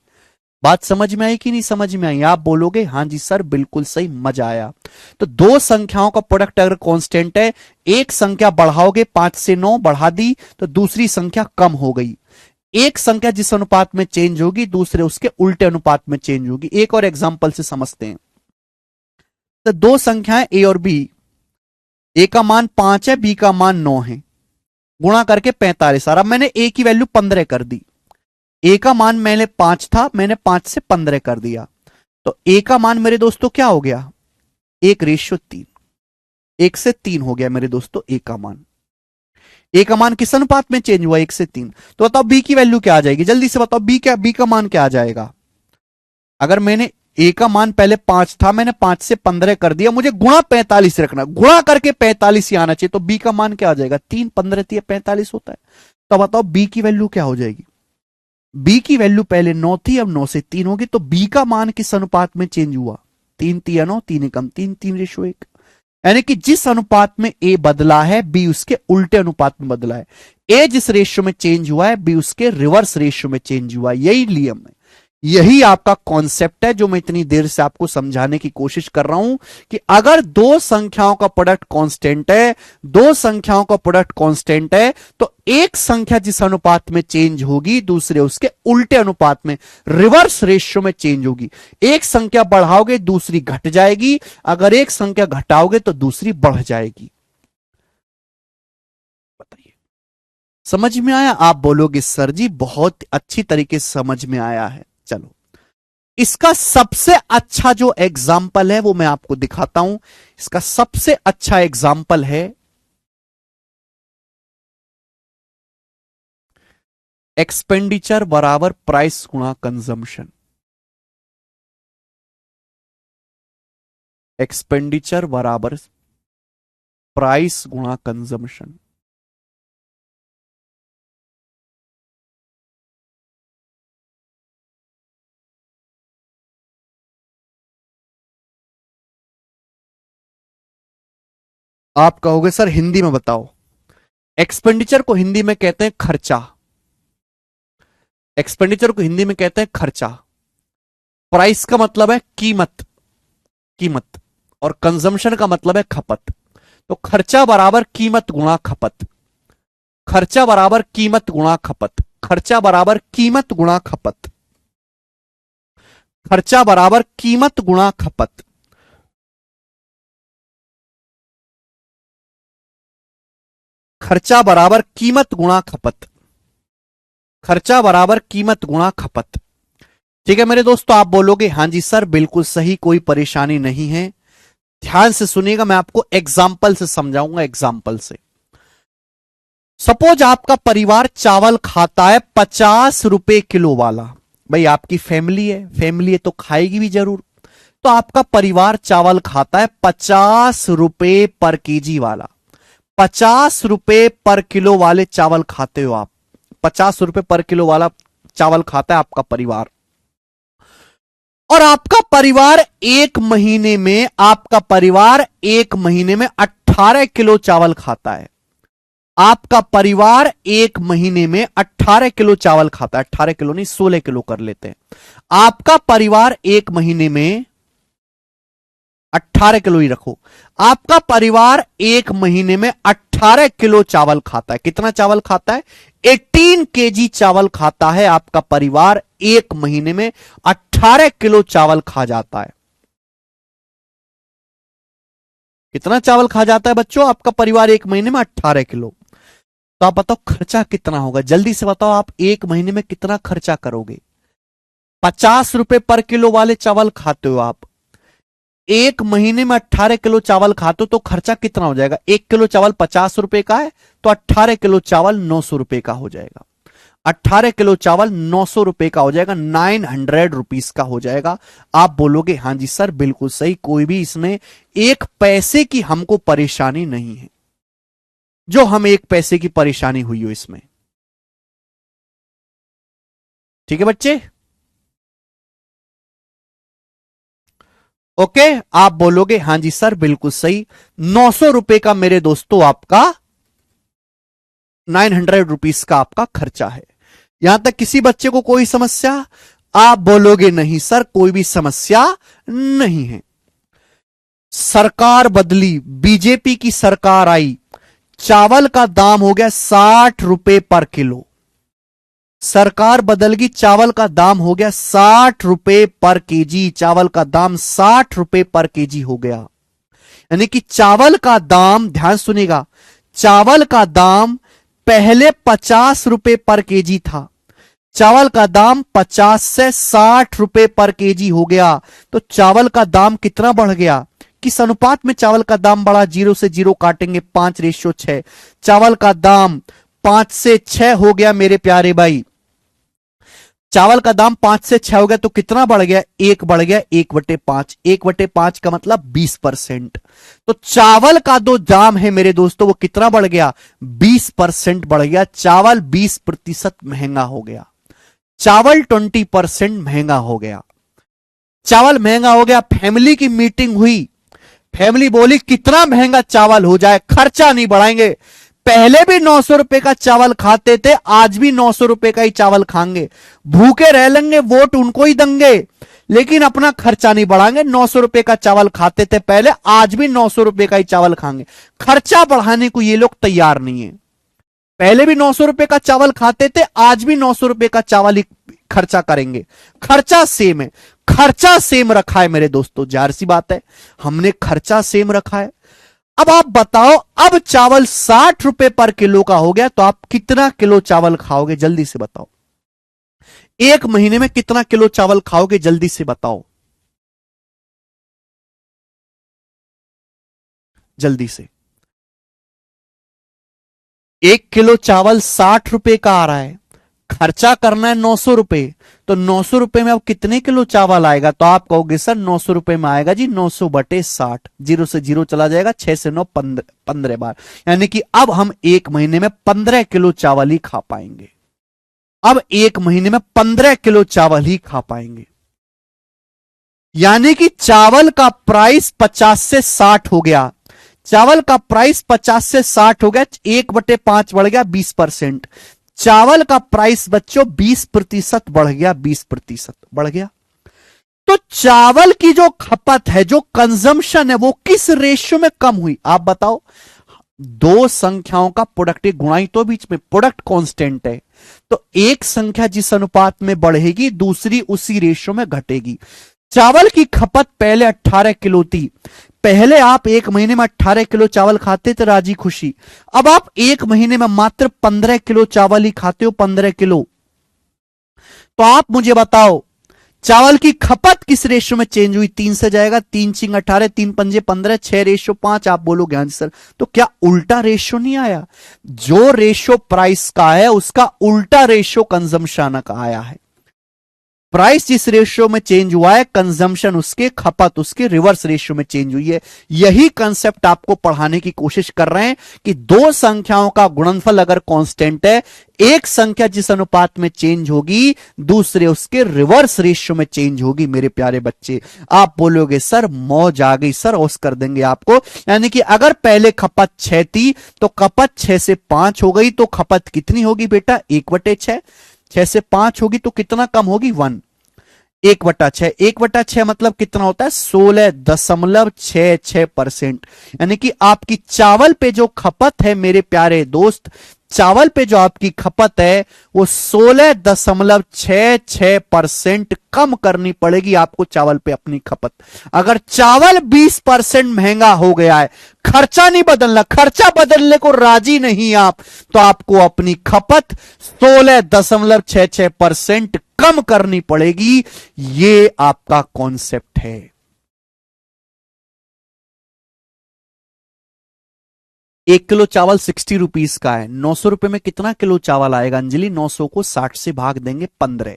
बात समझ में आई कि नहीं समझ में आई? आप बोलोगे हां जी सर बिल्कुल सही, मजा आया। तो दो संख्याओं का प्रोडक्ट अगर कांस्टेंट है, एक संख्या बढ़ाओगे 5 से 9 बढ़ा दी तो दूसरी संख्या कम हो गई। एक संख्या जिस अनुपात में चेंज होगी दूसरे उसके उल्टे अनुपात में चेंज होगी। एक और एग्जांपल से समझते हैं। तो दो संख्याएं ए और बी, ए का मान 5 है, बी का मान 9 है, गुणा करके 45 आ रहा। मैंने ए की वैल्यू 15 कर दी। ए का मान मैंने 5 था, मैंने 5 से 15 कर दिया, तो ए का मान मेरे दोस्तों क्या हो गया? 1:3, 1 से 3 हो गया मेरे दोस्तों ए का मान। ए का मान किस अनुपात में चेंज हुआ? 1 से 3। तो बताओ बी की वैल्यू क्या आ जाएगी? जल्दी से बताओ बी का मान क्या आ जाएगा? अगर मैंने ए का मान पहले 5 था, मैंने 5 से 15 कर दिया, मुझे गुणा 45 रखना, गुणा करके 45 ही आना चाहिए, तो बी का मान क्या आ जाएगा? 3 15 45 होता है। तो बताओ बी की वैल्यू क्या हो जाएगी? बी की वैल्यू पहले 9 थी, अब 9 से 3 होगी, तो बी का मान किस अनुपात में चेंज हुआ? 3 3 9, 3 एकम 3, 3:1। यानी कि जिस अनुपात में ए बदला है बी उसके उल्टे अनुपात में बदला है। ए जिस रेशियो में चेंज हुआ है बी उसके रिवर्स रेशियो में चेंज हुआ है। यही नियम है, यही आपका कॉन्सेप्ट है जो मैं इतनी देर से आपको समझाने की कोशिश कर रहा हूं कि अगर दो संख्याओं का प्रोडक्ट कांस्टेंट है, दो संख्याओं का प्रोडक्ट कांस्टेंट है, तो एक संख्या जिस अनुपात में चेंज होगी दूसरे उसके उल्टे अनुपात में, रिवर्स रेशियो में चेंज होगी। एक संख्या बढ़ाओगे दूसरी घट जाएगी, अगर एक संख्या घटाओगे तो दूसरी बढ़ जाएगी। बताइए समझ में आया? आप बोलोगे सर जी बहुत अच्छी तरीके से समझ में आया है। चलो इसका सबसे अच्छा जो एग्जाम्पल है वो मैं आपको दिखाता हूं। इसका सबसे अच्छा एग्जाम्पल है एक्सपेंडिचर बराबर प्राइस गुणा कंजम्पशन। एक्सपेंडिचर बराबर प्राइस गुणा कंजम्पशन। आप कहोगे सर हिंदी में बताओ। एक्सपेंडिचर को हिंदी में कहते हैं खर्चा। एक्सपेंडिचर को हिंदी में कहते हैं खर्चा। प्राइस का मतलब है कीमत, कीमत, और कंजम्पशन का मतलब है खपत। तो खर्चा बराबर कीमत गुणा खपत, खर्चा बराबर कीमत गुणा खपत, खर्चा बराबर कीमत गुणा खपत, खर्चा बराबर कीमत गुणा खपत। खर्चा बराबर कीमत गुणा खपत, खर्चा बराबर कीमत गुणा खपत। ठीक है मेरे दोस्तों, आप बोलोगे हां जी सर बिल्कुल सही, कोई परेशानी नहीं है। ध्यान से सुनिएगा, मैं आपको एग्जाम्पल से समझाऊंगा। एग्जाम्पल से सपोज आपका परिवार चावल खाता है 50 रुपए किलो वाला, भाई आपकी फैमिली है तो खाएगी भी जरूर। तो आपका परिवार चावल खाता है 50 रुपए पर केजी वाला, 50 रुपए पर किलो वाले चावल खाते हो आप। 50 रुपए पर किलो वाला चावल खाता है आपका परिवार। और आपका परिवार एक महीने में 18 किलो चावल खाता है। आपका परिवार एक महीने में 18 किलो चावल खाता है। 18 किलो नहीं, 16 किलो कर लेते हैं। आपका परिवार एक महीने में 18 किलो ही रखो। आपका परिवार एक महीने में 18 किलो चावल खाता है। कितना चावल खाता है? 18 केजी चावल खाता है आपका परिवार। एक महीने में 18 किलो चावल खा जाता है। कितना चावल खा जाता है बच्चों आपका परिवार एक महीने में? 18 किलो। तो आप बताओ खर्चा कितना होगा? जल्दी से बताओ, आप एक महीने में कितना खर्चा करोगे? 50 रुपए पर किलो वाले चावल खाते हो आप, एक महीने में 18 किलो चावल खाते हो, तो खर्चा कितना हो जाएगा? 1 किलो चावल 50 रुपए का है, तो 18 किलो चावल 900 रुपए का हो जाएगा। 18 किलो चावल 900 रुपए का हो जाएगा, 900 रुपीस का हो जाएगा। आप बोलोगे हां जी सर बिल्कुल सही, कोई भी इसमें एक पैसे की हमको परेशानी नहीं है, जो हम एक पैसे की परेशानी हुई हो इसमें। ठीक है बच्चे? ओके, आप बोलोगे हां जी सर बिल्कुल सही। 900 रुपए का मेरे दोस्तों आपका 900 रुपीस का आपका खर्चा है। यहां तक किसी बच्चे को कोई समस्या? आप बोलोगे नहीं सर कोई भी समस्या नहीं है। सरकार बदली, बीजेपी की सरकार आई, चावल का दाम हो गया 60 रुपए पर किलो। सरकार बदल गई, चावल का दाम हो गया 60 रुपए पर केजी। चावल का दाम 60 रुपए पर केजी हो गया। यानी कि चावल का दाम, ध्यान सुनिएगा, चावल का दाम पहले 50 रुपए पर केजी था, चावल का दाम 50 से 60 रुपए पर केजी हो गया। तो चावल का दाम कितना बढ़ गया? किस अनुपात में चावल का दाम बढ़ा? 0 से 0 काटेंगे, 5:6। चावल का दाम 5 से 6 हो गया मेरे प्यारे भाई। चावल का दाम 5 से 6 हो गया तो कितना बढ़ गया? 1 बढ़ गया, 1/5। 1/5 का मतलब 20%। तो चावल का जो दाम है मेरे दोस्तों वो कितना बढ़ गया? 20% बढ़ गया। चावल 20% महंगा हो गया। चावल 20% महंगा हो गया। चावल महंगा हो गया। फैमिली की मीटिंग हुई, फैमिली बोली कितना महंगा चावल हो जाए, खर्चा नहीं बढ़ाएंगे। पहले भी 900 रुपए का चावल खाते थे, आज भी 900 रुपए का ही चावल खाएंगे, भूखे रह लेंगे, वोट उनको ही देंगे, लेकिन अपना खर्चा नहीं बढ़ाएंगे। 900 रुपए का चावल खाते थे पहले, आज भी 900 रुपए का ही चावल खाएंगे। खर्चा बढ़ाने को ये लोग तैयार नहीं है। पहले भी 900 रुपए का चावल खाते थे, आज भी 900 रुपए का चावल ही खर्चा करेंगे। खर्चा सेम है, खर्चा सेम रखा है मेरे दोस्तों, जाहिर सी बात है हमने खर्चा सेम रखा है। अब आप बताओ, अब चावल 60 रुपए पर किलो का हो गया तो आप कितना किलो चावल खाओगे? जल्दी से बताओ। एक महीने में कितना किलो चावल खाओगे? जल्दी से बताओ, जल्दी से। 1 किलो चावल 60 रुपए का आ रहा है, खर्चा करना है 900 रुपए, तो 900 रुपए में अब कितने किलो चावल आएगा? तो आप कहोगे सर 900 रुपए में आएगा जी 900/60। 0 से 0 चला जाएगा, 6 से 9 15 बार। यानी कि अब हम एक महीने में 15 किलो चावल ही खा पाएंगे। अब एक महीने में 15 किलो चावल ही खा पाएंगे। यानी कि चावल का प्राइस 50 से 60 हो गया। चावल का प्राइस 50 से 60 हो गया, 1/5 बढ़ गया, 20%। चावल का प्राइस बच्चों 20% बढ़ गया, 20% बढ़ गया। तो चावल की जो खपत है, जो कंजम्पशन है, वो किस रेशियो में कम हुई? आप बताओ। दो संख्याओं का प्रोडक्ट, एक गुणाई तो बीच में प्रोडक्ट कांस्टेंट है, तो एक संख्या जिस अनुपात में बढ़ेगी दूसरी उसी रेशियो में घटेगी। चावल की खपत पहले 18 किलो थी, पहले आप एक महीने में 18 किलो चावल खाते थे राजी खुशी, अब आप एक महीने में मात्र 15 किलो चावल ही खाते हो, 15 किलो। तो आप मुझे बताओ चावल की खपत किस रेशियो में चेंज हुई? 3 से जाएगा, 3 × 18, 3 × 5 15, 6:5। आप बोलोगे हाँ जी सर, तो क्या उल्टा रेशियो नहीं आया? जो रेशियो प्राइस का है उसका उल्टा रेशियो कंजम्पशन का आया है। प्राइस जिस रेशियो में चेंज हुआ है, कंजम्पशन उसके, खपत उसके रिवर्स रेशियो में चेंज हुई है। यही कंसेप्ट आपको पढ़ाने की कोशिश कर रहे हैं कि दो संख्याओं का गुणनफल अगर कांस्टेंट है, एक संख्या जिस अनुपात में चेंज होगी दूसरे उसके रिवर्स रेशियो में चेंज होगी। मेरे प्यारे बच्चे, आप बोलोगे सर मौज आ गई सर, ओस कर देंगे आपको। यानी कि अगर पहले खपत 6 थी तो खपत 6 से 5 हो गई, तो खपत कितनी होगी बेटा? 1/6। 6 से 5 होगी तो कितना कम होगी? 1। 1/6, 1/6 मतलब कितना होता है? 16.66%। यानी कि आपकी चावल पे जो खपत है मेरे प्यारे दोस्त, चावल पे जो आपकी खपत है वो 16.66% कम करनी पड़ेगी आपको चावल पे अपनी खपत। अगर चावल 20% महंगा हो गया है, खर्चा नहीं बदलना, खर्चा बदलने को राजी नहीं आप, तो आपको अपनी खपत 16.66% कम करनी पड़ेगी। ये आपका कॉन्सेप्ट है। 1 किलो चावल 60 रुपीस का है, 900 रुपए में कितना किलो चावल आएगा अंजलि? 900 को 60 से भाग देंगे 15।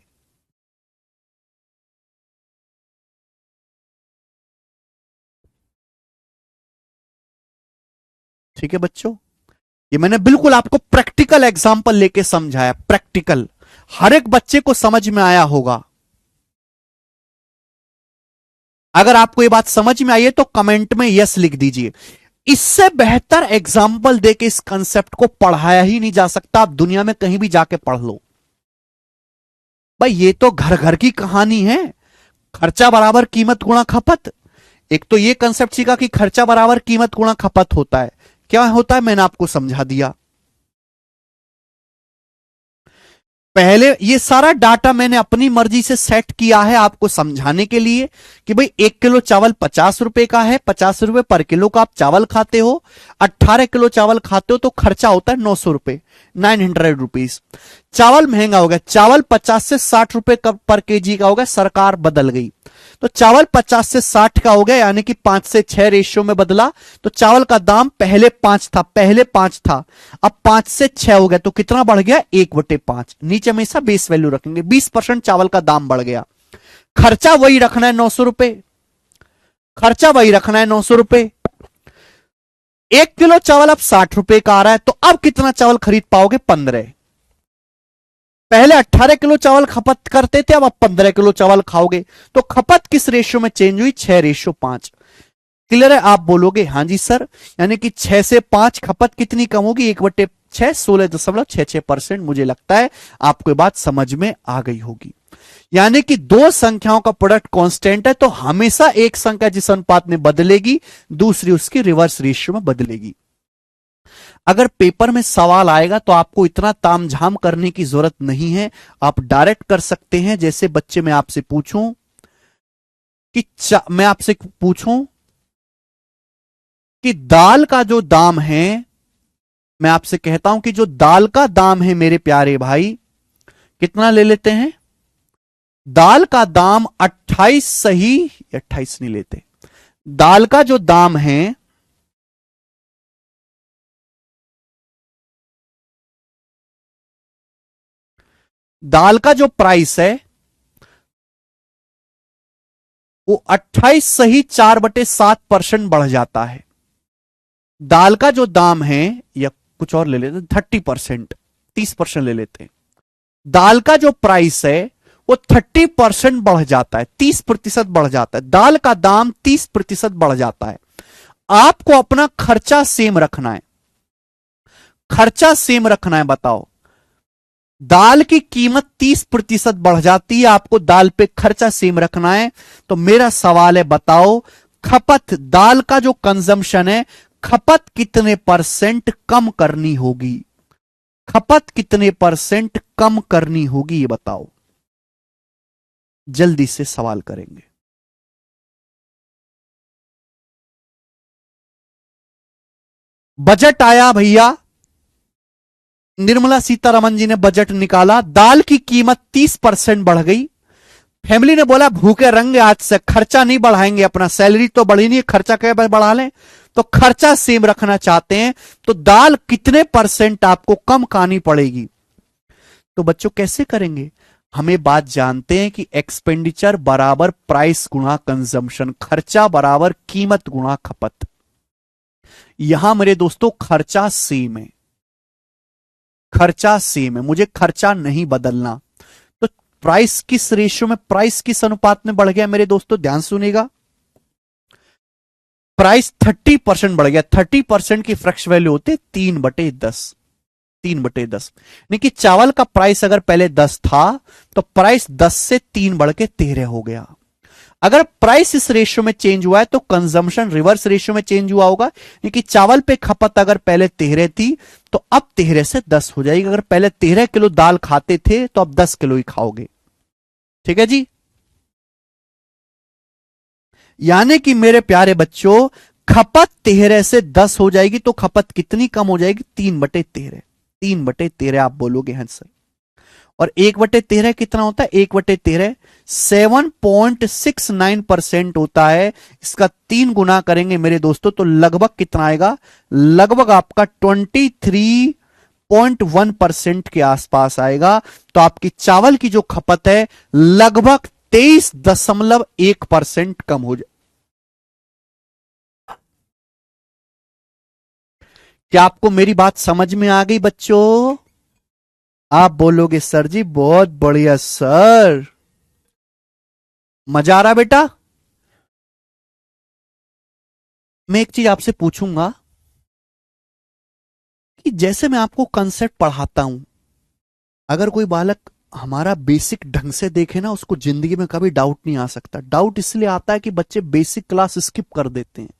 ठीक है बच्चों, ये मैंने बिल्कुल आपको प्रैक्टिकल एग्जांपल लेके समझाया। प्रैक्टिकल, हर एक बच्चे को समझ में आया होगा। अगर आपको ये बात समझ में आई है तो कमेंट में यस लिख दीजिए। इससे बेहतर एग्जाम्पल देके इस कंसेप्ट को पढ़ाया ही नहीं जा सकता। आप दुनिया में कहीं भी जाके पढ़ लो भाई, ये तो घर घर की कहानी है। खर्चा बराबर कीमत गुणा खपत। एक तो ये कंसेप्ट सीखा कि खर्चा बराबर कीमत गुणा खपत होता है। क्या होता है मैंने आपको समझा दिया। पहले ये सारा डाटा मैंने अपनी मर्जी से सेट किया है आपको समझाने के लिए कि भाई 1 किलो चावल 50 रुपए का है, 50 रुपए पर किलो का आप चावल खाते हो। 18 किलो चावल खाते हो तो खर्चा होता है 900 रुपए, 900 रुपीज। चावल महंगा हो गया, चावल 50 से 60 रुपए पर केजी का हो गया, सरकार बदल गई तो चावल 50 से 60 का हो गया, यानी कि 5 से 6 रेशियो में बदला। तो चावल का दाम पहले 5 था, अब 5 से 6 हो गया, तो कितना बढ़ गया? 1/5। नीचे हमेशा बेस वैल्यू रखेंगे। 20% चावल का दाम बढ़ गया। खर्चा वही रखना है 900 रुपए, खर्चा वही रखना है 900 रुपए। 1 किलो चावल अब 60 रुपए का आ रहा है, तो अब कितना चावल खरीद पाओगे? 15। पहले 18 किलो चावल खपत करते थे, अब आप 15 किलो चावल खाओगे। तो खपत किस रेशियो में चेंज हुई? 6:5। क्लियर है? आप बोलोगे हां जी सर, यानी कि 6 से 5 खपत कितनी कम होगी? 1/6, 16.66%। मुझे लगता है आपको ये बात समझ में आ गई होगी। यानी कि दो संख्याओं का प्रोडक्ट कांस्टेंट है तो हमेशा एक संख्या जिस अनुपात में बदलेगी दूसरी उसकी रिवर्स रेशियो में बदलेगी। अगर पेपर में सवाल आएगा तो आपको इतना तामझाम करने की जरूरत नहीं है, आप डायरेक्ट कर सकते हैं। जैसे बच्चे मैं आपसे पूछूं कि दाल का जो दाम है, मैं आपसे कहता हूं कि जो दाल का दाम है मेरे प्यारे भाई, कितना ले लेते हैं? दाल का दाम 28 सही, 28 नहीं लेते। दाल का जो दाम है, दाल का जो प्राइस है वो 28 सही 4/7% बढ़ जाता है। दाल का जो दाम है, या कुछ और ले लेते हैं, 30%, 30% ले लेते हैं। दाल का जो प्राइस है वो 30% बढ़ जाता है, 30% बढ़ जाता है। दाल का दाम 30% बढ़ जाता है। आपको अपना खर्चा सेम रखना है, खर्चा सेम रखना है। बताओ, दाल की कीमत 30% बढ़ जाती है, आपको दाल पे खर्चा सेम रखना है। तो मेरा सवाल है, बताओ खपत, दाल का जो कंजम्पशन है, खपत कितने परसेंट कम करनी होगी? खपत कितने परसेंट कम करनी होगी ये बताओ। जल्दी से सवाल करेंगे। बजट आया भैया, निर्मला सीतारमन जी ने बजट निकाला, दाल की कीमत 30% बढ़ गई। फैमिली ने बोला भूखे रहेंगे आज से, खर्चा नहीं बढ़ाएंगे, अपना सैलरी तो बढ़ी नहीं है, खर्चा क्या बढ़ा लें। तो खर्चा सेम रखना चाहते हैं तो दाल कितने परसेंट आपको कम खानी पड़ेगी? तो बच्चों कैसे करेंगे? हमें बात जानते हैं कि एक्सपेंडिचर बराबर प्राइस गुणा कंजम्पशन, खर्चा बराबर कीमत गुणा खपत। यहां मेरे दोस्तों खर्चा सेम है, खर्चा सेम है, मुझे खर्चा नहीं बदलना। तो प्राइस किस रेशियो में, प्राइस किस अनुपात में बढ़ गया मेरे दोस्तों, ध्यान सुनिएगा। प्राइस 30% बढ़ गया। 30% की फ्रैक्शन वैल्यू होते 3/10, 3/10। यानी कि चावल का प्राइस अगर पहले 10 था तो प्राइस 10 से 3 बढ़ के 13 हो गया। अगर प्राइस इस रेशियो में चेंज हुआ है तो कंजम्पशन रिवर्स रेशियो में चेंज हुआ होगा। यानी कि चावल पे खपत अगर पहले 13 थी तो अब 13 से 10 हो जाएगी। अगर पहले 13 किलो दाल खाते थे तो अब 10 किलो ही खाओगे। ठीक है जी। यानी कि मेरे प्यारे बच्चों खपत 13 से 10 हो जाएगी तो खपत कितनी कम हो जाएगी, 3/13। 3/13 आप बोलोगे हाँ सर। और 1/13 कितना होता है, 1/13 7.69% होता है। इसका 3 गुना करेंगे मेरे दोस्तों तो लगभग कितना आएगा, लगभग आपका 23.1% के आसपास आएगा। तो आपकी चावल की जो खपत है लगभग 23.1% कम हो जाए। क्या आपको मेरी बात समझ में आ गई बच्चों? आप बोलोगे सर जी बहुत बढ़िया सर, मजा आ रहा बेटा। मैं एक चीज आपसे पूछूंगा कि जैसे मैं आपको कंसेप्ट पढ़ाता हूं, अगर कोई बालक हमारा बेसिक ढंग से देखे ना, उसको जिंदगी में कभी डाउट नहीं आ सकता। डाउट इसलिए आता है कि बच्चे बेसिक क्लास स्किप कर देते हैं,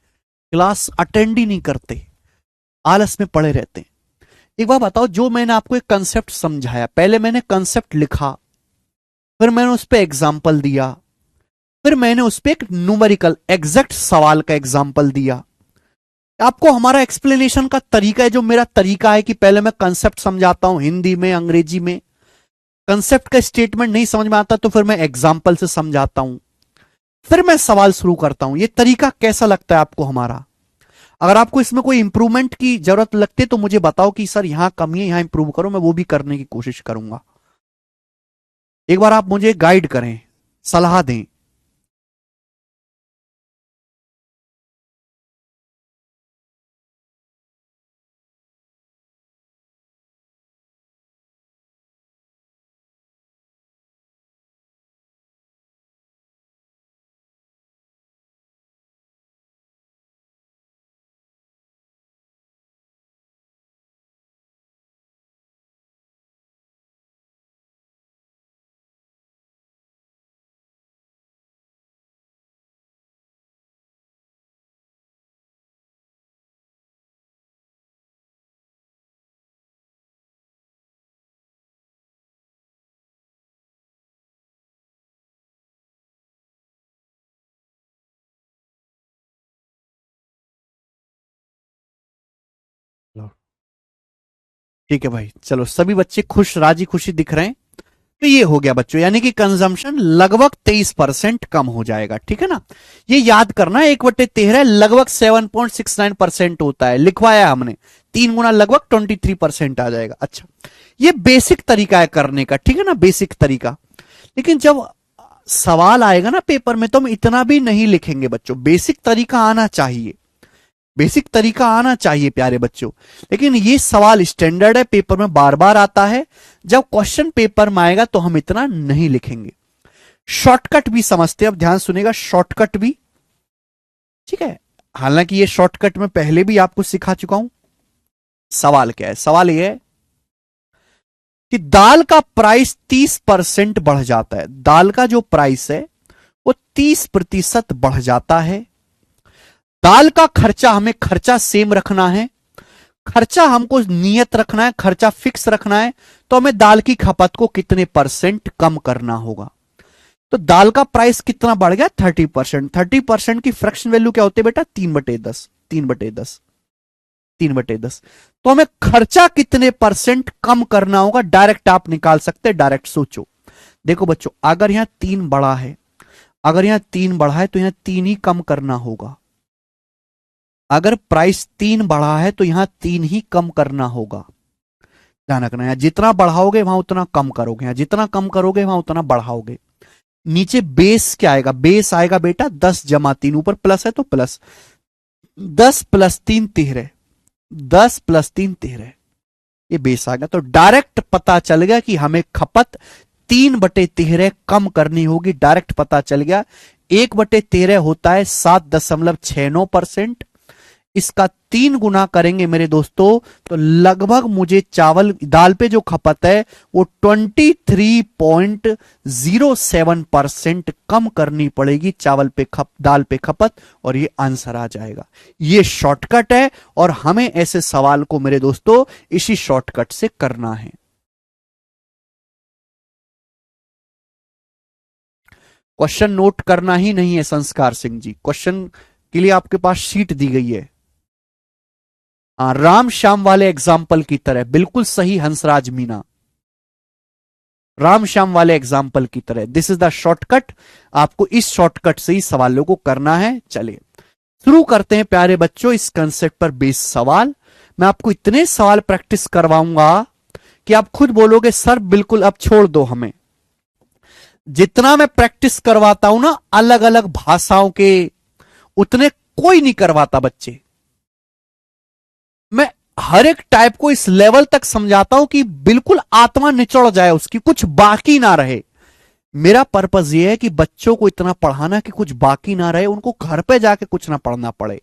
क्लास अटेंड ही नहीं करते, आलस में पड़े रहते हैं। एक बार बताओ, जो मैंने आपको एक कंसेप्ट समझाया, पहले मैंने कंसेप्ट लिखा, फिर मैंने उस पर एग्जाम्पल दिया, फिर मैंने उस पर एक न्यूमेरिकल एग्जैक्ट सवाल का एग्जाम्पल दिया। आपको हमारा एक्सप्लेनेशन का तरीका है, जो मेरा तरीका है कि पहले मैं कंसेप्ट समझाता हूं हिंदी में अंग्रेजी में, कंसेप्ट का स्टेटमेंट नहीं समझ में आता तो फिर मैं एग्जाम्पल से समझाता हूं, फिर मैं सवाल शुरू करता हूं। ये तरीका कैसा लगता है आपको हमारा? अगर आपको इसमें कोई इंप्रूवमेंट की जरूरत लगती है तो मुझे बताओ कि सर यहां कमी है, यहां इंप्रूव करो, मैं वो भी करने की कोशिश करूंगा। एक बार आप मुझे गाइड करें, सलाह दें। ठीक है भाई, चलो सभी बच्चे खुश, राजी खुशी दिख रहे हैं। तो ये हो गया बच्चों, यानी कि कंजम्पशन लगभग 23% कम हो जाएगा। ठीक है ना, ये याद करना, 1/13 लगभग 7.69% होता है, लिखवाया हमने। 3 गुना लगभग 23% आ जाएगा। अच्छा, ये बेसिक तरीका है करने का, ठीक है ना, बेसिक तरीका। लेकिन जब सवाल आएगा ना पेपर में तो हम इतना भी नहीं लिखेंगे बच्चों, बेसिक तरीका आना चाहिए, बेसिक तरीका आना चाहिए प्यारे बच्चों। लेकिन ये सवाल स्टैंडर्ड है, पेपर में बार बार आता है, जब क्वेश्चन पेपर में आएगा तो हम इतना नहीं लिखेंगे। शॉर्टकट भी समझते हैं, अब ध्यान सुनेगा, शॉर्टकट भी, ठीक है। हालांकि ये शॉर्टकट मैं पहले भी आपको सिखा चुका हूं। सवाल क्या है, सवाल यह है कि दाल का प्राइस 30% बढ़ जाता है, दाल का जो प्राइस है वो 30% बढ़ जाता है। दाल का खर्चा, हमें खर्चा सेम रखना है, खर्चा हमको नियत रखना है, खर्चा फिक्स रखना है, तो हमें दाल की खपत को कितने परसेंट कम करना होगा। तो दाल का प्राइस कितना बढ़ गया, 30%। 30% की फ्रैक्शन वैल्यू क्या होती है बेटा, 3/10, 3/10, 3/10। तो हमें खर्चा कितने परसेंट कम करना होगा, डायरेक्ट आप निकाल सकते हैं, डायरेक्ट सोचो। देखो बच्चों, अगर यहां 3 बढ़ा है, अगर यहां 3 बढ़ा है तो यहां 3 ही कम करना होगा। अगर प्राइस 3 बढ़ा है तो यहां 3 ही कम करना होगा। ध्यान रखना है, जितना बढ़ाओगे वहां उतना कम करोगे, यहाँ जितना कम करोगे वहां उतना बढ़ाओगे। नीचे बेस क्या आएगा? बेस आएगा बेटा 10 जमा 3, ऊपर प्लस है तो प्लस 10 प्लस 3 13, 10 प्लस 3 13, ये बेस आ गया। तो डायरेक्ट पता चल गया कि हमें खपत 3/13 कम करनी होगी, डायरेक्ट पता चल गया। 1/13 होता है 7.69%, इसका 3 गुना करेंगे मेरे दोस्तों तो लगभग मुझे चावल दाल पे जो खपत है वो 23.07% कम करनी पड़ेगी चावल पे दाल पे खपत, और ये आंसर आ जाएगा। ये शॉर्टकट है और हमें ऐसे सवाल को मेरे दोस्तों इसी शॉर्टकट से करना है। क्वेश्चन नोट करना ही नहीं है संस्कार सिंह जी, क्वेश्चन के लिए आपके पास शीट दी गई है। राम श्याम वाले एग्जाम्पल की तरह, बिल्कुल सही हंसराज मीना, राम श्याम वाले एग्जाम्पल की तरह। दिस इज द शॉर्टकट, आपको इस शॉर्टकट से ही सवालों को करना है। चलिए शुरू करते हैं प्यारे बच्चों इस कंसेप्ट पर बेस सवाल। मैं आपको इतने सवाल प्रैक्टिस करवाऊंगा कि आप खुद बोलोगे सर बिल्कुल अब छोड़ दो हमें। जितना मैं प्रैक्टिस करवाता हूं ना अलग अलग भाषाओं के, उतने कोई नहीं करवाता बच्चे। मैं हर एक टाइप को इस लेवल तक समझाता हूं कि बिल्कुल आत्मा निचोड़ जाए उसकी, कुछ बाकी ना रहे। मेरा पर्पज यह है कि बच्चों को इतना पढ़ाना कि कुछ बाकी ना रहे, उनको घर पे जाके कुछ ना पढ़ना पड़े।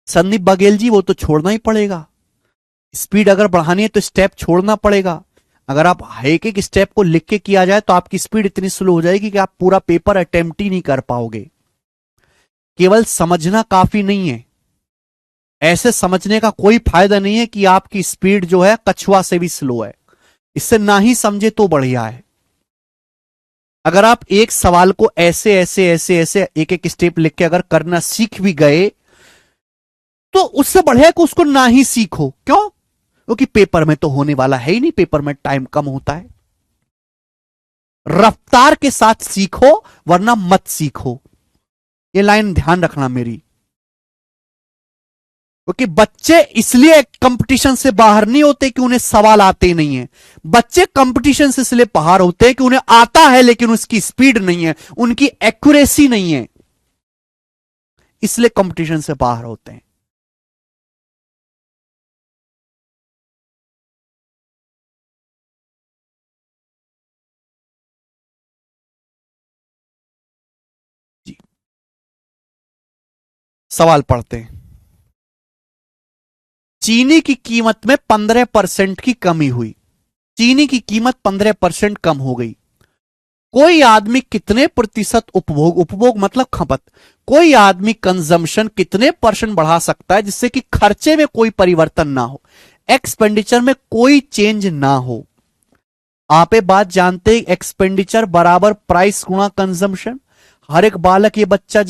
संदीप बघेल जी वो तो छोड़ना ही पड़ेगा, स्पीड अगर बढ़ानी है तो स्टेप छोड़ना पड़ेगा। अगर आप एक एक स्टेप को लिख के किया जाए तो आपकी स्पीड इतनी स्लो हो जाएगी कि आप पूरा पेपर अटेम्प्ट ही नहीं कर पाओगे। केवल समझना काफी नहीं है, ऐसे समझने का कोई फायदा नहीं है कि आपकी स्पीड जो है कछुआ से भी स्लो है। इससे ना ही समझे तो बढ़िया है। अगर आप एक सवाल को ऐसे ऐसे ऐसे ऐसे एक एक स्टेप लिख के अगर करना सीख भी गए तो उससे बढ़िया कि उसको ना ही सीखो। क्यों? क्योंकि पेपर में तो होने वाला है ही नहीं, पेपर में टाइम कम होता है। रफ्तार के साथ सीखो वरना मत सीखो, ये लाइन ध्यान रखना मेरी। क्योंकि बच्चे इसलिए कंपटीशन से बाहर नहीं होते कि उन्हें सवाल आते नहीं है, बच्चे कंपटीशन से इसलिए बाहर होते हैं कि उन्हें आता है लेकिन उसकी स्पीड नहीं है, उनकी एक्यूरेसी नहीं है, इसलिए कंपटीशन से बाहर होते हैं। जी सवाल पढ़ते हैं। चीनी की कीमत में 15% की कमी हुई, चीनी की कीमत 15% कम हो गई। कोई आदमी कितने प्रतिशत उपभोग, उपभोग मतलब खपत, कोई आदमी कंजम्पशन कितने % बढ़ा सकता है जिससे कि खर्चे में कोई परिवर्तन ना हो, एक्सपेंडिचर में कोई चेंज ना हो। आप ये बात जानते हैं एक्सपेंडिचर बराबर प्राइस गुणा कंजम्पशन। हर एक बालक ये बच्चा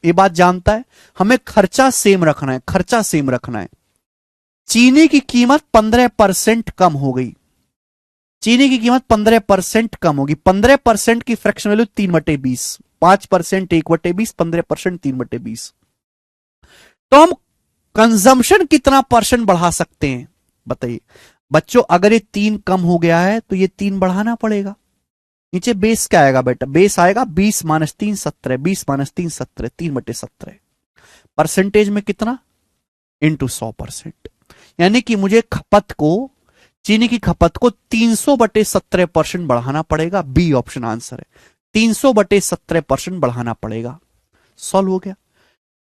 ये बात जानता है, हमें खर्चा सेम रखना है, खर्चा सेम रखना है। चीनी की कीमत 15% कम हो गई, चीनी की कीमत 15% कम होगी। 15% की फ्रैक्शन वैल्यू 3/20, 5% 1/20, 15% 3/20। तो हम कंजम्पशन कितना % बढ़ा सकते हैं बताइए बच्चों? अगर ये 3 कम हो गया है तो ये 3 बढ़ाना पड़ेगा। नीचे बेस क्या आएगा बेटा? बेस आएगा 20 - 3 17, 20 - 3 17, 3/17। परसेंटेज में कितना? इंटू 100%। यानी कि मुझे खपत को, चीनी की खपत को 300/17% बढ़ाना पड़ेगा। बी ऑप्शन आंसर है, 300/17% बढ़ाना पड़ेगा। सॉल्व हो गया।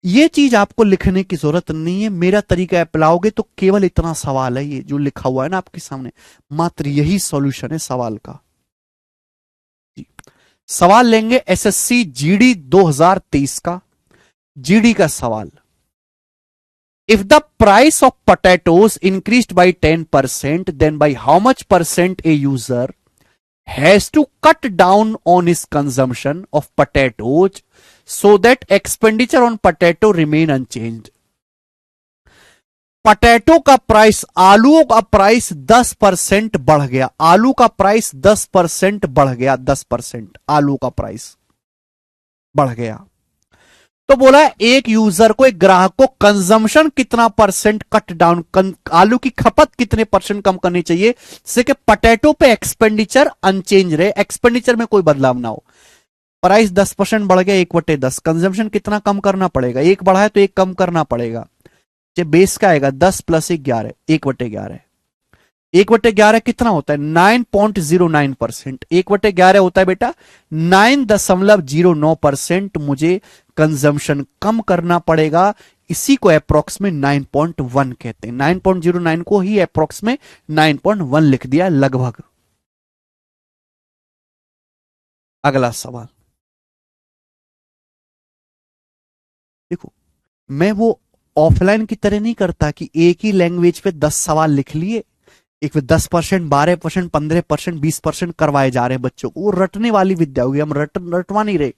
ये चीज आपको लिखने की जरूरत नहीं है, मेरा तरीका अपनाओगे तो केवल इतना सवाल है, ये जो लिखा हुआ है ना आपके सामने, मात्र यही सॉल्यूशन है सवाल का। सवाल लेंगे एसएससी जीडी 2023 का, जीडी का सवाल। If the price of potatoes increased by 10%, then by how much % a user has to cut down on his consumption of potatoes so that expenditure on potato remain unchanged? Potato का price, आलूओं का price 10% बढ़ गया, आलू का price 10% बढ़ गया, 10% आलू का प्राइस बढ़ गया। तो बोला एक यूजर को, एक ग्राहक को कंजम्पशन कितना परसेंट कट डाउन, आलू की खपत कितने परसेंट कम करनी चाहिए जिससे कि पोटैटो पे एक्सपेंडिचर अनचेंज रहे, एक्सपेंडिचर में कोई बदलाव ना हो। प्राइस 10% बढ़ गया, 1/10, कंजम्पशन कितना कम करना पड़ेगा, एक बढ़ा है तो एक कम करना पड़ेगा। बेस का आएगा 10 + 1 11, 1/11। 1/11 कितना होता है? 9.09%। 1/11 होता है बेटा 9.09%। मुझे कंजम्पशन कम करना पड़ेगा, इसी को अप्रोक्स में 9.1 कहते हैं। 9.09 को ही अप्रोक्स में 9.1 लिख दिया लगभग। अगला सवाल देखो, मैं वो ऑफलाइन की तरह नहीं करता कि एक ही लैंग्वेज पे 10 सवाल लिख लिए, एक पे 10%, 12%, 15%, 20% करवाए जा रहे हैं बच्चों को। वो रटने वाली विद्या होगी, हम रटवा नहीं रहे।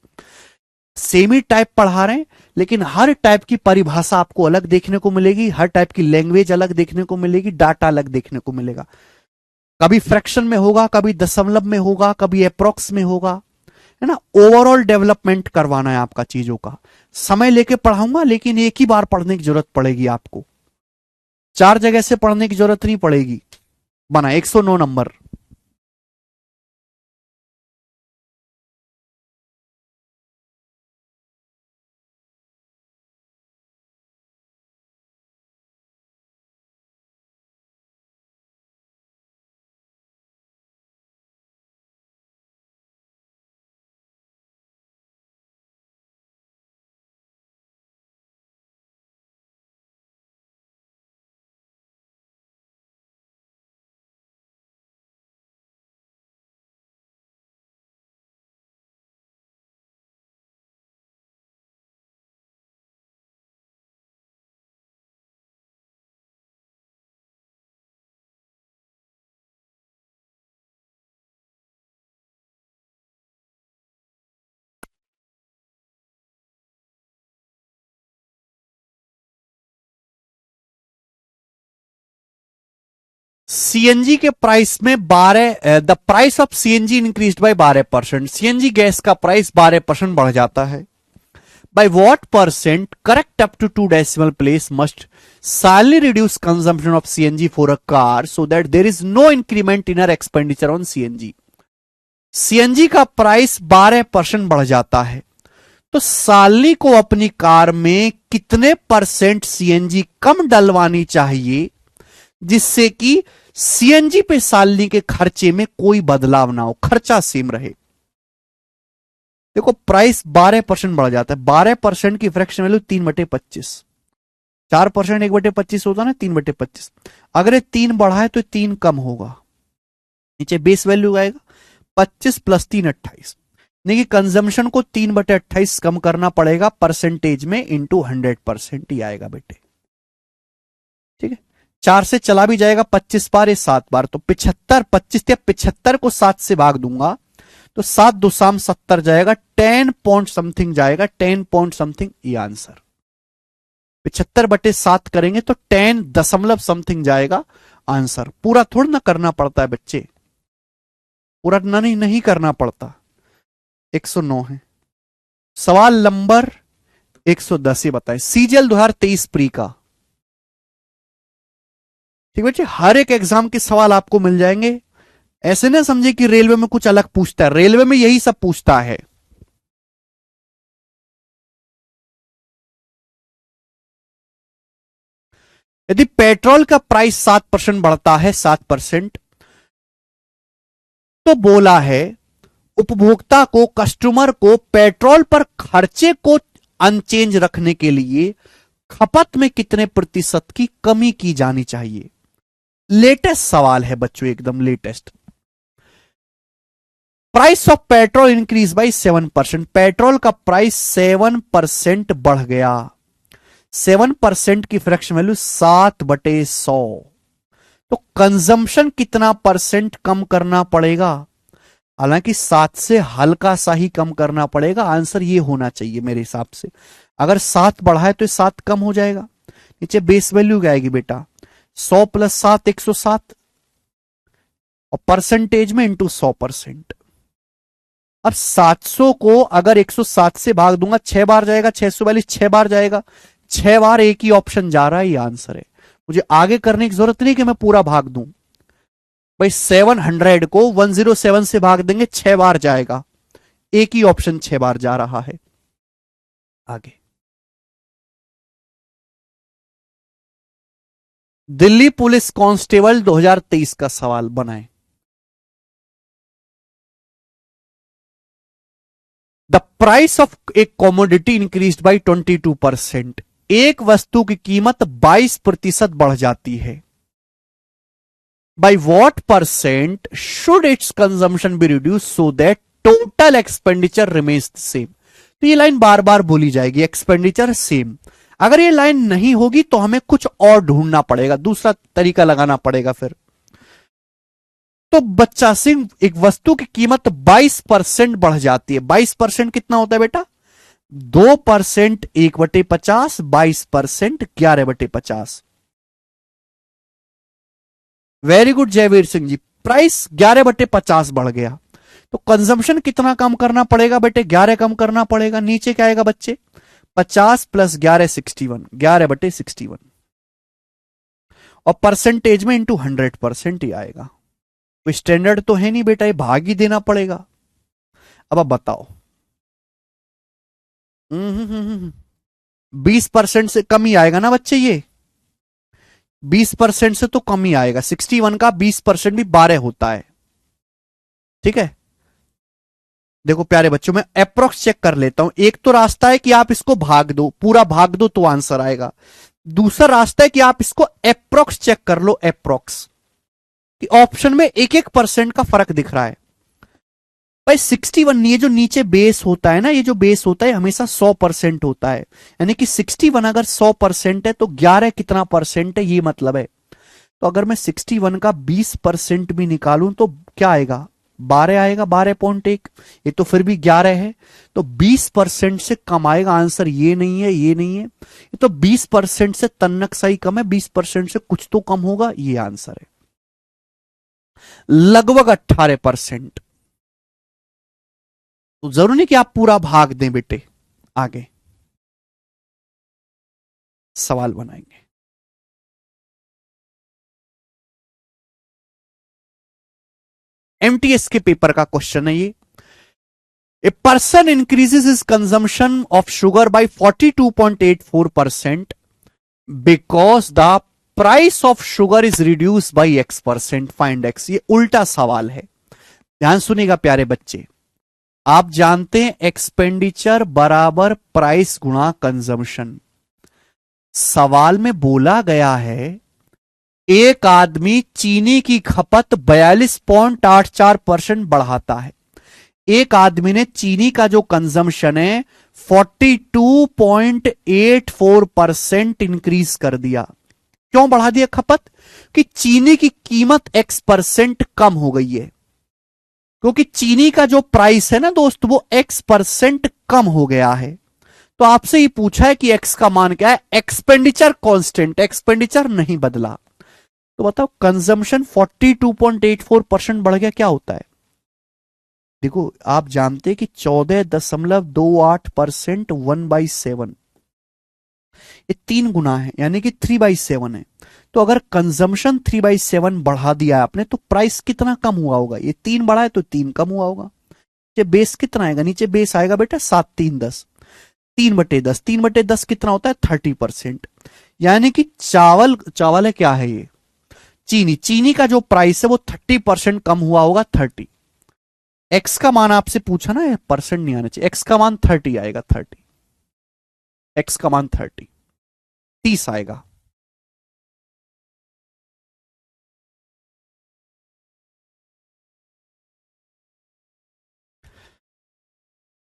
सेम ही टाइप पढ़ा रहे हैं, लेकिन हर टाइप की परिभाषा आपको अलग देखने को मिलेगी, हर टाइप की लैंग्वेज अलग देखने को मिलेगी, डाटा अलग देखने को मिलेगा। कभी फ्रैक्शन में होगा, कभी दशमलव में होगा, कभी अप्रोक्स में होगा, है ना। ओवरऑल डेवलपमेंट करवाना है आपका चीजों का। समय लेके पढ़ाऊंगा, लेकिन एक ही बार पढ़ने की जरूरत पड़ेगी आपको, 4 जगह से पढ़ने की जरूरत नहीं पड़ेगी। बना 109 नंबर। सीएनजी के प्राइस में 12, the price of CNG increase by 12%। CNG gas का प्राइस 12% बढ़ जाता है। By what percent correct up to 2 decimal place must साइनली reduce consumption of CNG for a car so that there is no increment in our expenditure on CNG. CNG का price 12% बढ़ जाता है, तो सालनी को अपनी कार में कितने परसेंट सीएनजी कम डलवानी चाहिए जिससे कि सीएनजी पे सालनी के खर्चे में कोई बदलाव ना हो, खर्चा सेम रहे। देखो प्राइस 12% बढ़ जाता है, 12% की फ्रैक्शन वैल्यू 3/25, 4% 1/25 होता है ना, 3/25। अगर ये 3 बढ़ा है तो 3 कम होगा, नीचे बेस वैल्यू आएगा 25 + 3 28। देखिए कंजम्पशन को 3/28 कम करना पड़ेगा परसेंटेज में, इंटू 100% ही आएगा बेटे। ठीक है, 4 से चला भी जाएगा 25 बार, ये 7 बार, तो 75, 25 या 75 को 7 से भाग दूंगा तो 7 2 शाम 70 जाएगा, 10 पॉइंट समथिंग जाएगा, 10 पॉइंट समथिंग ये आंसर। 75/7 करेंगे तो 10 दशमलव समथिंग जाएगा आंसर। पूरा थोड़ा ना करना पड़ता है बच्चे, पूरा नहीं करना पड़ता। 109 है। सवाल नंबर 110 ये बताएं, सीजीएल 2023 प्री का। ठीक बच्चे, हर एक एग्जाम के सवाल आपको मिल जाएंगे। ऐसे ना समझे कि रेलवे में कुछ अलग पूछता है, रेलवे में यही सब पूछता है। यदि पेट्रोल का प्राइस 7% बढ़ता है, 7%, तो बोला है उपभोक्ता को, कस्टमर को पेट्रोल पर खर्चे को अनचेंज रखने के लिए खपत में कितने प्रतिशत की कमी की जानी चाहिए। लेटेस्ट सवाल है बच्चों, एकदम latest. Price of petrol increase by 7%। Petrol का प्राइस 7% बढ़ गया, 7% की फ्रैक्शन वैल्यू 7/100। तो कंजम्पशन कितना परसेंट कम करना पड़ेगा? हालांकि 7 से हल्का सा ही कम करना पड़ेगा, आंसर ये होना चाहिए मेरे हिसाब से। अगर 7 बढ़ा है तो 7 कम हो जाएगा। नीचे बेस वैल्यू क्या आएगी बेटा, 100 + 7 107, और परसेंटेज में इंटू 100%। अब 700 को अगर 107 से भाग दूंगा 6 बार जाएगा, 642 6 बार जाएगा, 6 बार एक ही ऑप्शन जा रहा है, ये आंसर है। मुझे आगे करने की जरूरत नहीं कि मैं पूरा भाग दूं भाई। 700 को 107 से भाग देंगे 6 बार जाएगा, एक ही ऑप्शन 6 बार जा रहा है। आगे दिल्ली पुलिस कांस्टेबल 2023 का सवाल बनाएं। The price of A commodity increased by 22%। एक वस्तु की कीमत 22% बढ़ जाती है। By what percent should it's consumption be reduce so that total expenditure remains same. तो ये लाइन बार बार बोली जाएगी, एक्सपेंडिचर सेम। अगर ये लाइन नहीं होगी तो हमें कुछ और ढूंढना पड़ेगा, दूसरा तरीका लगाना पड़ेगा फिर। तो बच्चा सिंह, एक वस्तु की कीमत 22% बढ़ जाती है। 22% कितना होता है बेटा? 2% 1/50, 22% 11/50। Very good Jaiveer Singh ji. Price 11/50 बढ़ गया तो कंजम्पशन कितना कम करना पड़ेगा बेटे? 11 कम करना पड़ेगा। नीचे क्या आएगा बच्चे? 50 + 11 61, 11/61। और परसेंटेज में इंटू 100% ही आएगा। कोई स्टैंडर्ड तो है नहीं बेटा, ये भाग ही देना पड़ेगा। अब आप बताओ। 20% से कम ही आएगा ना बच्चे? ये 20% से तो कम ही आएगा। 61 का 20% भी 12 होता है। ठीक है, देखो प्यारे बच्चों, मैं अप्रोक्स चेक कर लेता हूं। एक तो रास्ता है कि आप इसको भाग दो, पूरा भाग दो तो आंसर आएगा। दूसरा रास्ता है कि आप इसको अप्रोक्स चेक कर लो। अप्रोक्स कि ऑप्शन में 1-1% का फर्क दिख रहा है भाई। 61, ये जो नीचे बेस होता है ना, ये जो बेस होता है हमेशा 100% होता है। यानी कि 61 अगर 100% है तो 11 कितना परसेंट है, ये मतलब है। तो अगर मैं 61 का 20% भी निकालूं तो क्या आएगा? 12 आएगा, 12.1। ये तो फिर भी 11 है, तो 20% से कम आएगा। आंसर ये नहीं है, ये नहीं है। ये तो 20% से तन्नक सही कम है, 20% से कुछ तो कम होगा, ये आंसर है। लगभग 18%। तो जरूरी नहीं कि आप पूरा भाग दें बेटे। आगे सवाल बनाएंगे। एमटीएस के पेपर का क्वेश्चन है ये। A person increases his consumption of sugar bye 42.84% because the price of sugar is reduce by X%, find X। ये उल्टा सवाल है, ध्यान सुनिएगा प्यारे बच्चे। आप जानते हैं एक्सपेंडिचर बराबर प्राइस गुणा कंजम्पशन। सवाल में बोला गया है एक आदमी चीनी की खपत 42.84% बढ़ाता है। एक आदमी ने चीनी का जो कंजम्पशन है 42.84% इंक्रीज कर दिया। क्यों बढ़ा दिया खपत? कि चीनी की कीमत X% कम हो गई है। क्योंकि चीनी का जो प्राइस है ना दोस्त, वो X% कम हो गया है। तो आपसे ही पूछा है कि X का मान क्या है? एक्सपेंडिचर कांस्टेंट, एक्सपेंडिचर नहीं बदला। तो बताओ कंजम्पशन 42.84% बढ़ गया, क्या होता है? देखो आप जानते हैं कि 14.28% 1/7, ये 3 गुना है, यानी कि 3/7 है। तो अगर कंजम्पशन 3/7 बढ़ा दिया है आपने तो प्राइस कितना कम हुआ होगा? ये 3 बढ़ा है तो 3 कम हुआ होगा। नीचे बेस कितना आएगा? नीचे बेस आएगा बेटा 7 3 10, 3/10, 3/10 कितना होता है? 30%। यानी कि चावल है, क्या है ये? चीनी का जो प्राइस है वो 30% कम हुआ होगा। 30। एक्स का मान आपसे पूछा ना, परसेंट नहीं आना चाहिए। एक्स का मान 30 आएगा, 30। एक्स का मान 30 आएगा।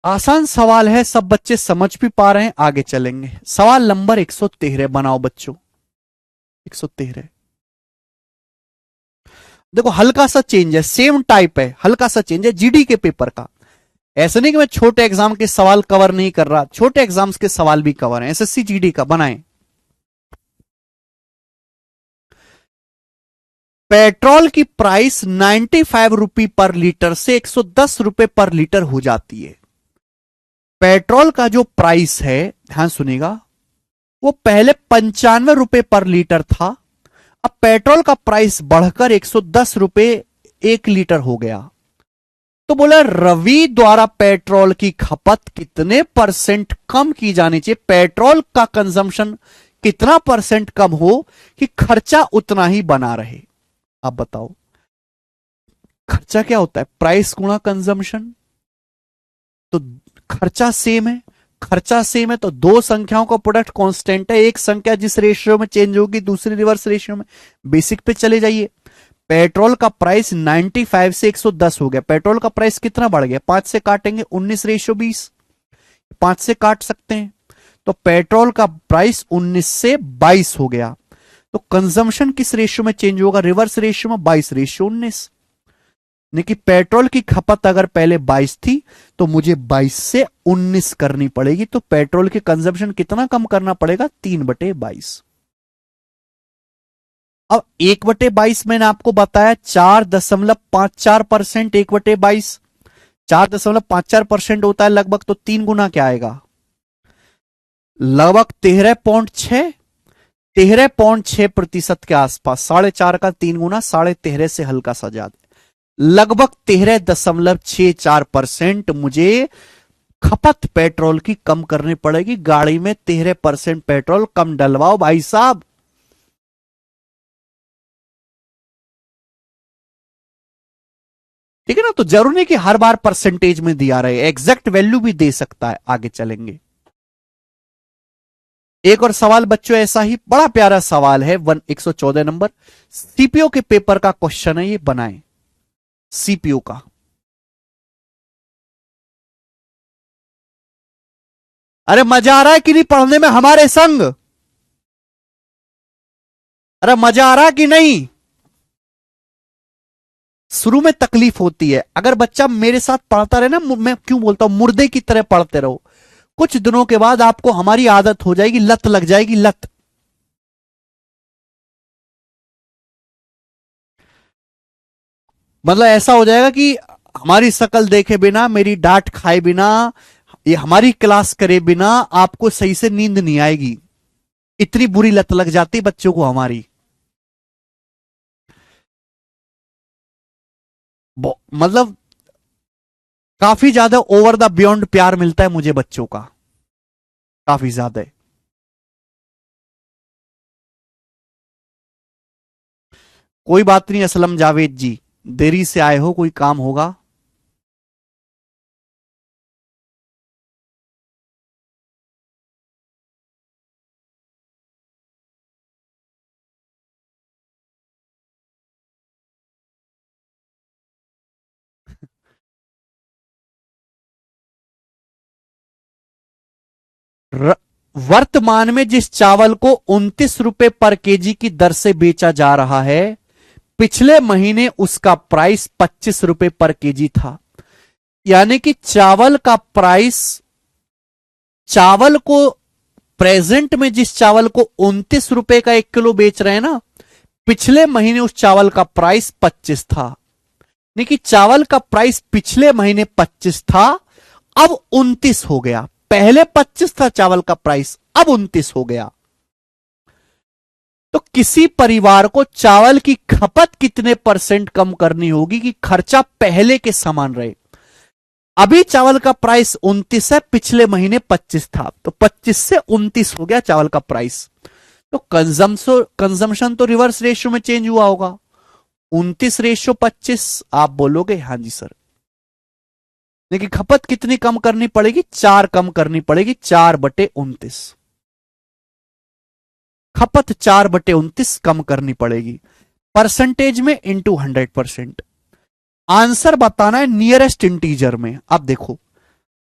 आसान सवाल है, सब बच्चे समझ भी पा रहे हैं। आगे चलेंगे। सवाल नंबर 113 बनाओ बच्चों। 113 देखो, हल्का सा चेंज है, सेम टाइप है, हल्का सा चेंज है जीडी के पेपर का। ऐसा नहीं कि मैं छोटे एग्जाम के सवाल कवर नहीं कर रहा, छोटे एग्जाम्स के सवाल भी कवर हैं। एसएससी जीडी का बनाएं। पेट्रोल की प्राइस 95 रुपये पर लीटर से 110 रुपए पर लीटर हो जाती है। पेट्रोल का जो प्राइस है, ध्यान सुनिएगा, वो पहले 95 रुपए पर लीटर था। अब पेट्रोल का प्राइस बढ़कर 110 रुपए 1 लीटर हो गया। तो बोला रवि द्वारा पेट्रोल की खपत कितने परसेंट कम की जानी चाहिए, पेट्रोल का कंजम्पशन कितना परसेंट कम हो कि खर्चा उतना ही बना रहे। आप बताओ, खर्चा क्या होता है, प्राइस गुणा कंजम्पशन। तो खर्चा सेम है, खर्चा सेम है तो दो संख्याओं का प्रोडक्ट कांस्टेंट है। एक संख्या जिस रेशियो में चेंज होगी दूसरी रिवर्स रेशियो में। बेसिक पे चले जाइए, पेट्रोल का प्राइस 95 से 110 हो गया। पेट्रोल का प्राइस कितना बढ़ गया, 5 से काटेंगे 19:20, 5 से काट सकते हैं। तो पेट्रोल का प्राइस 19 से 22 हो गया। तो कंजम्पशन किस रेशियो में चेंज होगा, रिवर्स रेशियो में, 22:19। कि पेट्रोल की खपत अगर पहले 22 थी तो मुझे 22 से 19 करनी पड़ेगी। तो पेट्रोल की कंजम्पशन कितना कम करना पड़ेगा, 3/22। अब 1/22 मैंने आपको बताया 4.54%। 1/22 4.54% होता है लगभग, तो 3 गुना क्या आएगा, लगभग 13.6% के आसपास। 4.5 का 3 गुना 13.5 से हल्का सा ज्यादा, लगभग 13.64% मुझे खपत पेट्रोल की कम करनी पड़ेगी। गाड़ी में 13% पेट्रोल कम डलवाओ भाई साहब। ठीक है ना। तो जरूरी नहीं कि हर बार परसेंटेज में दिया रहे, एग्जैक्ट वैल्यू भी दे सकता है। आगे चलेंगे, एक और सवाल बच्चों ऐसा ही बड़ा प्यारा सवाल है, 114 नंबर, सीपीयू के पेपर का क्वेश्चन है, ये बनाएं सीपीयू का। अरे मजा आ रहा है कि नहीं पढ़ने में हमारे संग, अरे मजा आ रहा है कि नहीं। शुरू में तकलीफ होती है, अगर बच्चा मेरे साथ पढ़ता रहे ना, मैं क्यों बोलता हूं मुर्दे की तरह पढ़ते रहो, कुछ दिनों के बाद आपको हमारी आदत हो जाएगी, लत लग जाएगी, लत। मतलब ऐसा हो जाएगा कि हमारी शक्ल देखे बिना, मेरी डांट खाए बिना, ये हमारी क्लास करे बिना आपको सही से नींद नहीं आएगी। इतनी बुरी लत लग जाती बच्चों को हमारी। मतलब काफी ज्यादा ओवर द बियॉन्ड प्यार मिलता है मुझे बच्चों का, काफी ज्यादा। कोई बात नहीं असलम जावेद जी, देरी से आए हो, कोई काम होगा। वर्तमान में जिस चावल को 29 रुपए पर केजी की दर से बेचा जा रहा है, पिछले महीने उसका प्राइस 25 रुपए पर केजी था। यानी कि चावल का प्राइस, चावल को प्रेजेंट में जिस चावल को 29 रुपए का 1 किलो बेच रहे हैं ना, पिछले महीने उस चावल का प्राइस 25 था। यानी कि चावल का प्राइस पिछले महीने 25 था, अब 29 हो गया। पहले 25 था चावल का प्राइस, अब 29 हो गया। तो किसी परिवार को चावल की खपत कितने परसेंट कम करनी होगी कि खर्चा पहले के समान रहे। अभी चावल का प्राइस 29 है, पिछले महीने 25 था, तो 25 से 29 हो गया चावल का प्राइस। तो कंजम्पशन तो रिवर्स रेशियो में चेंज हुआ होगा, 29:25। आप बोलोगे हाँ जी सर, लेकिन खपत कितनी कम करनी पड़ेगी, 4 कम करनी पड़ेगी, 4/29। खपत 4/29 कम करनी पड़ेगी, परसेंटेज में इंटू 100%। आंसर बताना है नियरेस्ट इंटीजर में। अब देखो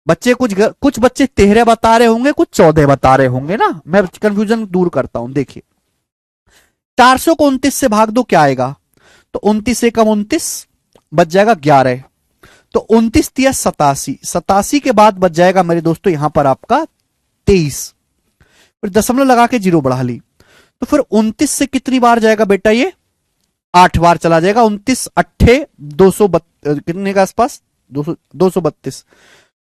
बच्चे, कुछ बच्चे 13 बता रहे होंगे, कुछ 14 बता रहे होंगे ना, मैं कंफ्यूजन दूर करता हूं। देखिए 400 को 29 से भाग दो, क्या आएगा, तो 29 से कम 29 बच जाएगा 11। तो 29 दिया 87, 87 के बाद बच जाएगा मेरे दोस्तों यहां पर आपका 23, फिर दशमलव लगा के 0 बढ़ा ली। तो फिर 29 से कितनी बार जाएगा बेटा ये, 8 बार चला जाएगा, 29 अट्ठे 200 कितने के आसपास, 232,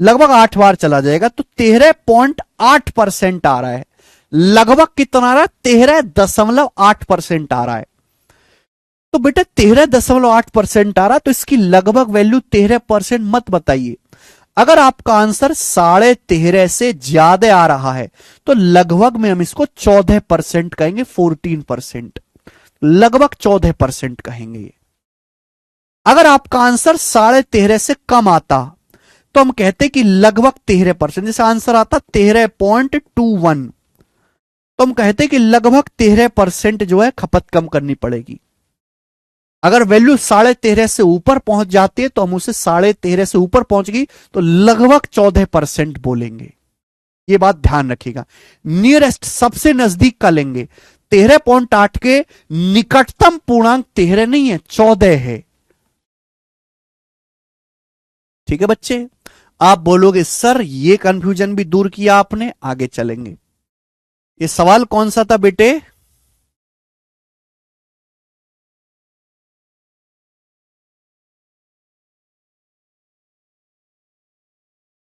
लगभग 8 बार चला जाएगा, तो 13.8% आ रहा है। लगभग कितना आ रहा है, 13.8% आ रहा है। तो बेटा 13.8% आ रहा है, तो इसकी लगभग वैल्यू 13% मत बताइए। अगर आपका आंसर 13.5 से ज्यादा आ रहा है तो लगभग में हम इसको 14% कहेंगे, 14%, लगभग 14% कहेंगे। अगर आपका आंसर 13.5 से कम आता तो हम कहते कि लगभग 13%, जैसे आंसर आता 13.21, तो हम कहते कि लगभग 13% जो है खपत कम करनी पड़ेगी। अगर वैल्यू 13.5 से ऊपर पहुंच जाती है तो हम उसे 13.5 से ऊपर पहुंच गई तो लगभग 14% बोलेंगे। ये बात ध्यान रखिएगा। नियरेस्ट सबसे नजदीक का लेंगे। 13.8 के निकटतम पूर्णांक 13 नहीं है, 14 है। ठीक है बच्चे, आप बोलोगे सर ये कंफ्यूजन भी दूर किया आपने, आगे चलेंगे। ये सवाल कौन सा था बेटे?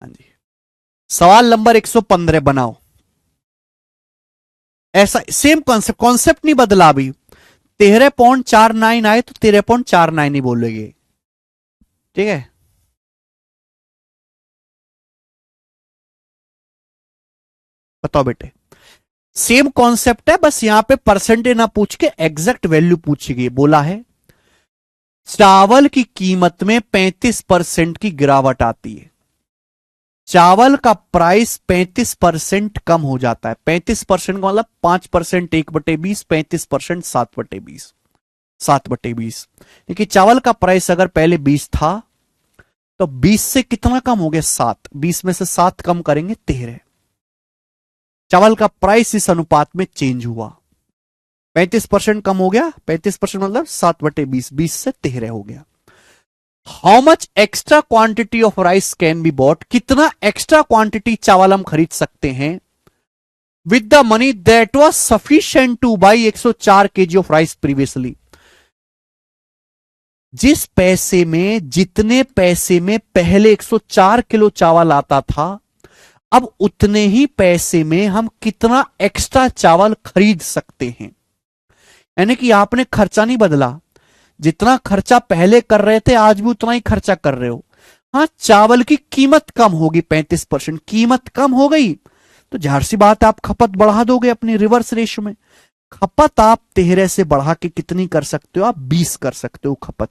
हाँ जी, सवाल नंबर 115 बनाओ। ऐसा सेम कॉन्सेप्ट, कॉन्सेप्ट नहीं बदला अभी। 13.49 आए तो 13.49 ही बोलेंगे। ठीक है, बताओ बेटे। सेम कॉन्सेप्ट है, बस यहां पे परसेंटेज ना पूछ के एग्जैक्ट वैल्यू पूछी गई। बोला है चावल की कीमत में 35% की गिरावट आती है। चावल का प्राइस 35% कम हो जाता है। 35% का मतलब 5% 1/20, 35% 7/20, 7/20। देखिए चावल का प्राइस अगर पहले 20 था तो 20 से कितना कम हो गया, 7। 20 में से 7 कम करेंगे 13। चावल का प्राइस इस अनुपात में चेंज हुआ। 35% कम हो गया, 35% मतलब 7/20, 20 से 13 हो गया। How much extra quantity of rice can be bought, कितना एक्स्ट्रा क्वांटिटी चावल हम खरीद सकते हैं with the money that was sufficient two by 104 KG of rice previously. जिस पैसे में, जितने पैसे में पहले 104 किलो चावल आता था, अब उतने ही पैसे में हम कितना एक्स्ट्रा चावल खरीद सकते हैं। यानी कि आपने खर्चा नहीं बदला, जितना खर्चा पहले कर रहे थे आज भी उतना ही खर्चा कर रहे हो। हाँ, चावल की कीमत कम होगी, 35% कीमत कम हो गई तो जाहिर सी बात है आप खपत बढ़ा दोगे अपनी रिवर्स रेशो में। खपत आप 13 से बढ़ा के कितनी कर सकते हो, आप 20 कर सकते हो खपत।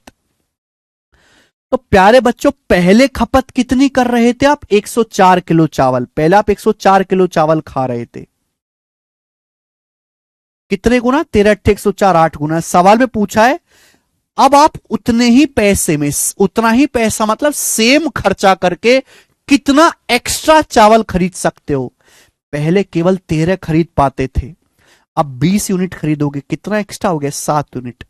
तो प्यारे बच्चों, पहले खपत कितनी कर रहे थे आप, 104 किलो चावल। पहले आप 104 किलो चावल खा रहे थे। कितने गुना, 13 8 104, 8 गुना। सवाल में पूछा है अब आप उतने ही पैसे में, उतना ही पैसा मतलब सेम खर्चा करके कितना एक्स्ट्रा चावल खरीद सकते हो। पहले केवल 13 खरीद पाते थे, अब 20 यूनिट खरीदोगे, कितना एक्स्ट्रा हो गया, 7 यूनिट।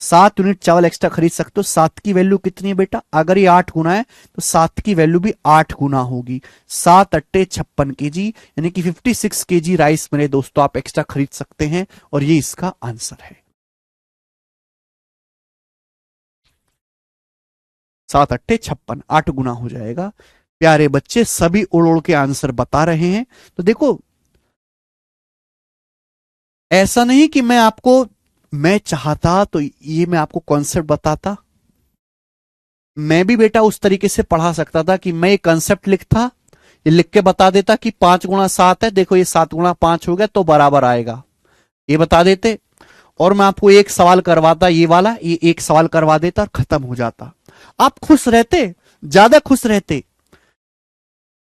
7 यूनिट चावल एक्स्ट्रा खरीद सकते हो। 7 की वैल्यू कितनी है बेटा, अगर ये 8 गुना है तो 7 की वैल्यू भी 8 गुना होगी। 7 अट्टे 56 केजी, यानी कि 56 केजी राइस मेरे दोस्तों आप एक्स्ट्रा खरीद सकते हैं, और ये इसका आंसर है। 7 अट्टे 56, 8 गुना हो जाएगा। प्यारे बच्चे सभी उड़ उड़ के आंसर बता रहे हैं। तो देखो, ऐसा नहीं कि मैं चाहता तो ये मैं आपको कॉन्सेप्ट बताता। मैं भी बेटा उस तरीके से पढ़ा सकता था कि मैं एक कंसेप्ट लिखता, ये लिख के बता देता कि 5 गुणा 7 है, देखो ये 7 गुणा 5 हो गया तो बराबर आएगा, ये बता देते। और मैं आपको एक सवाल करवाता, ये वाला, ये एक सवाल करवा देता और खत्म हो जाता। आप खुश रहते, ज्यादा खुश रहते।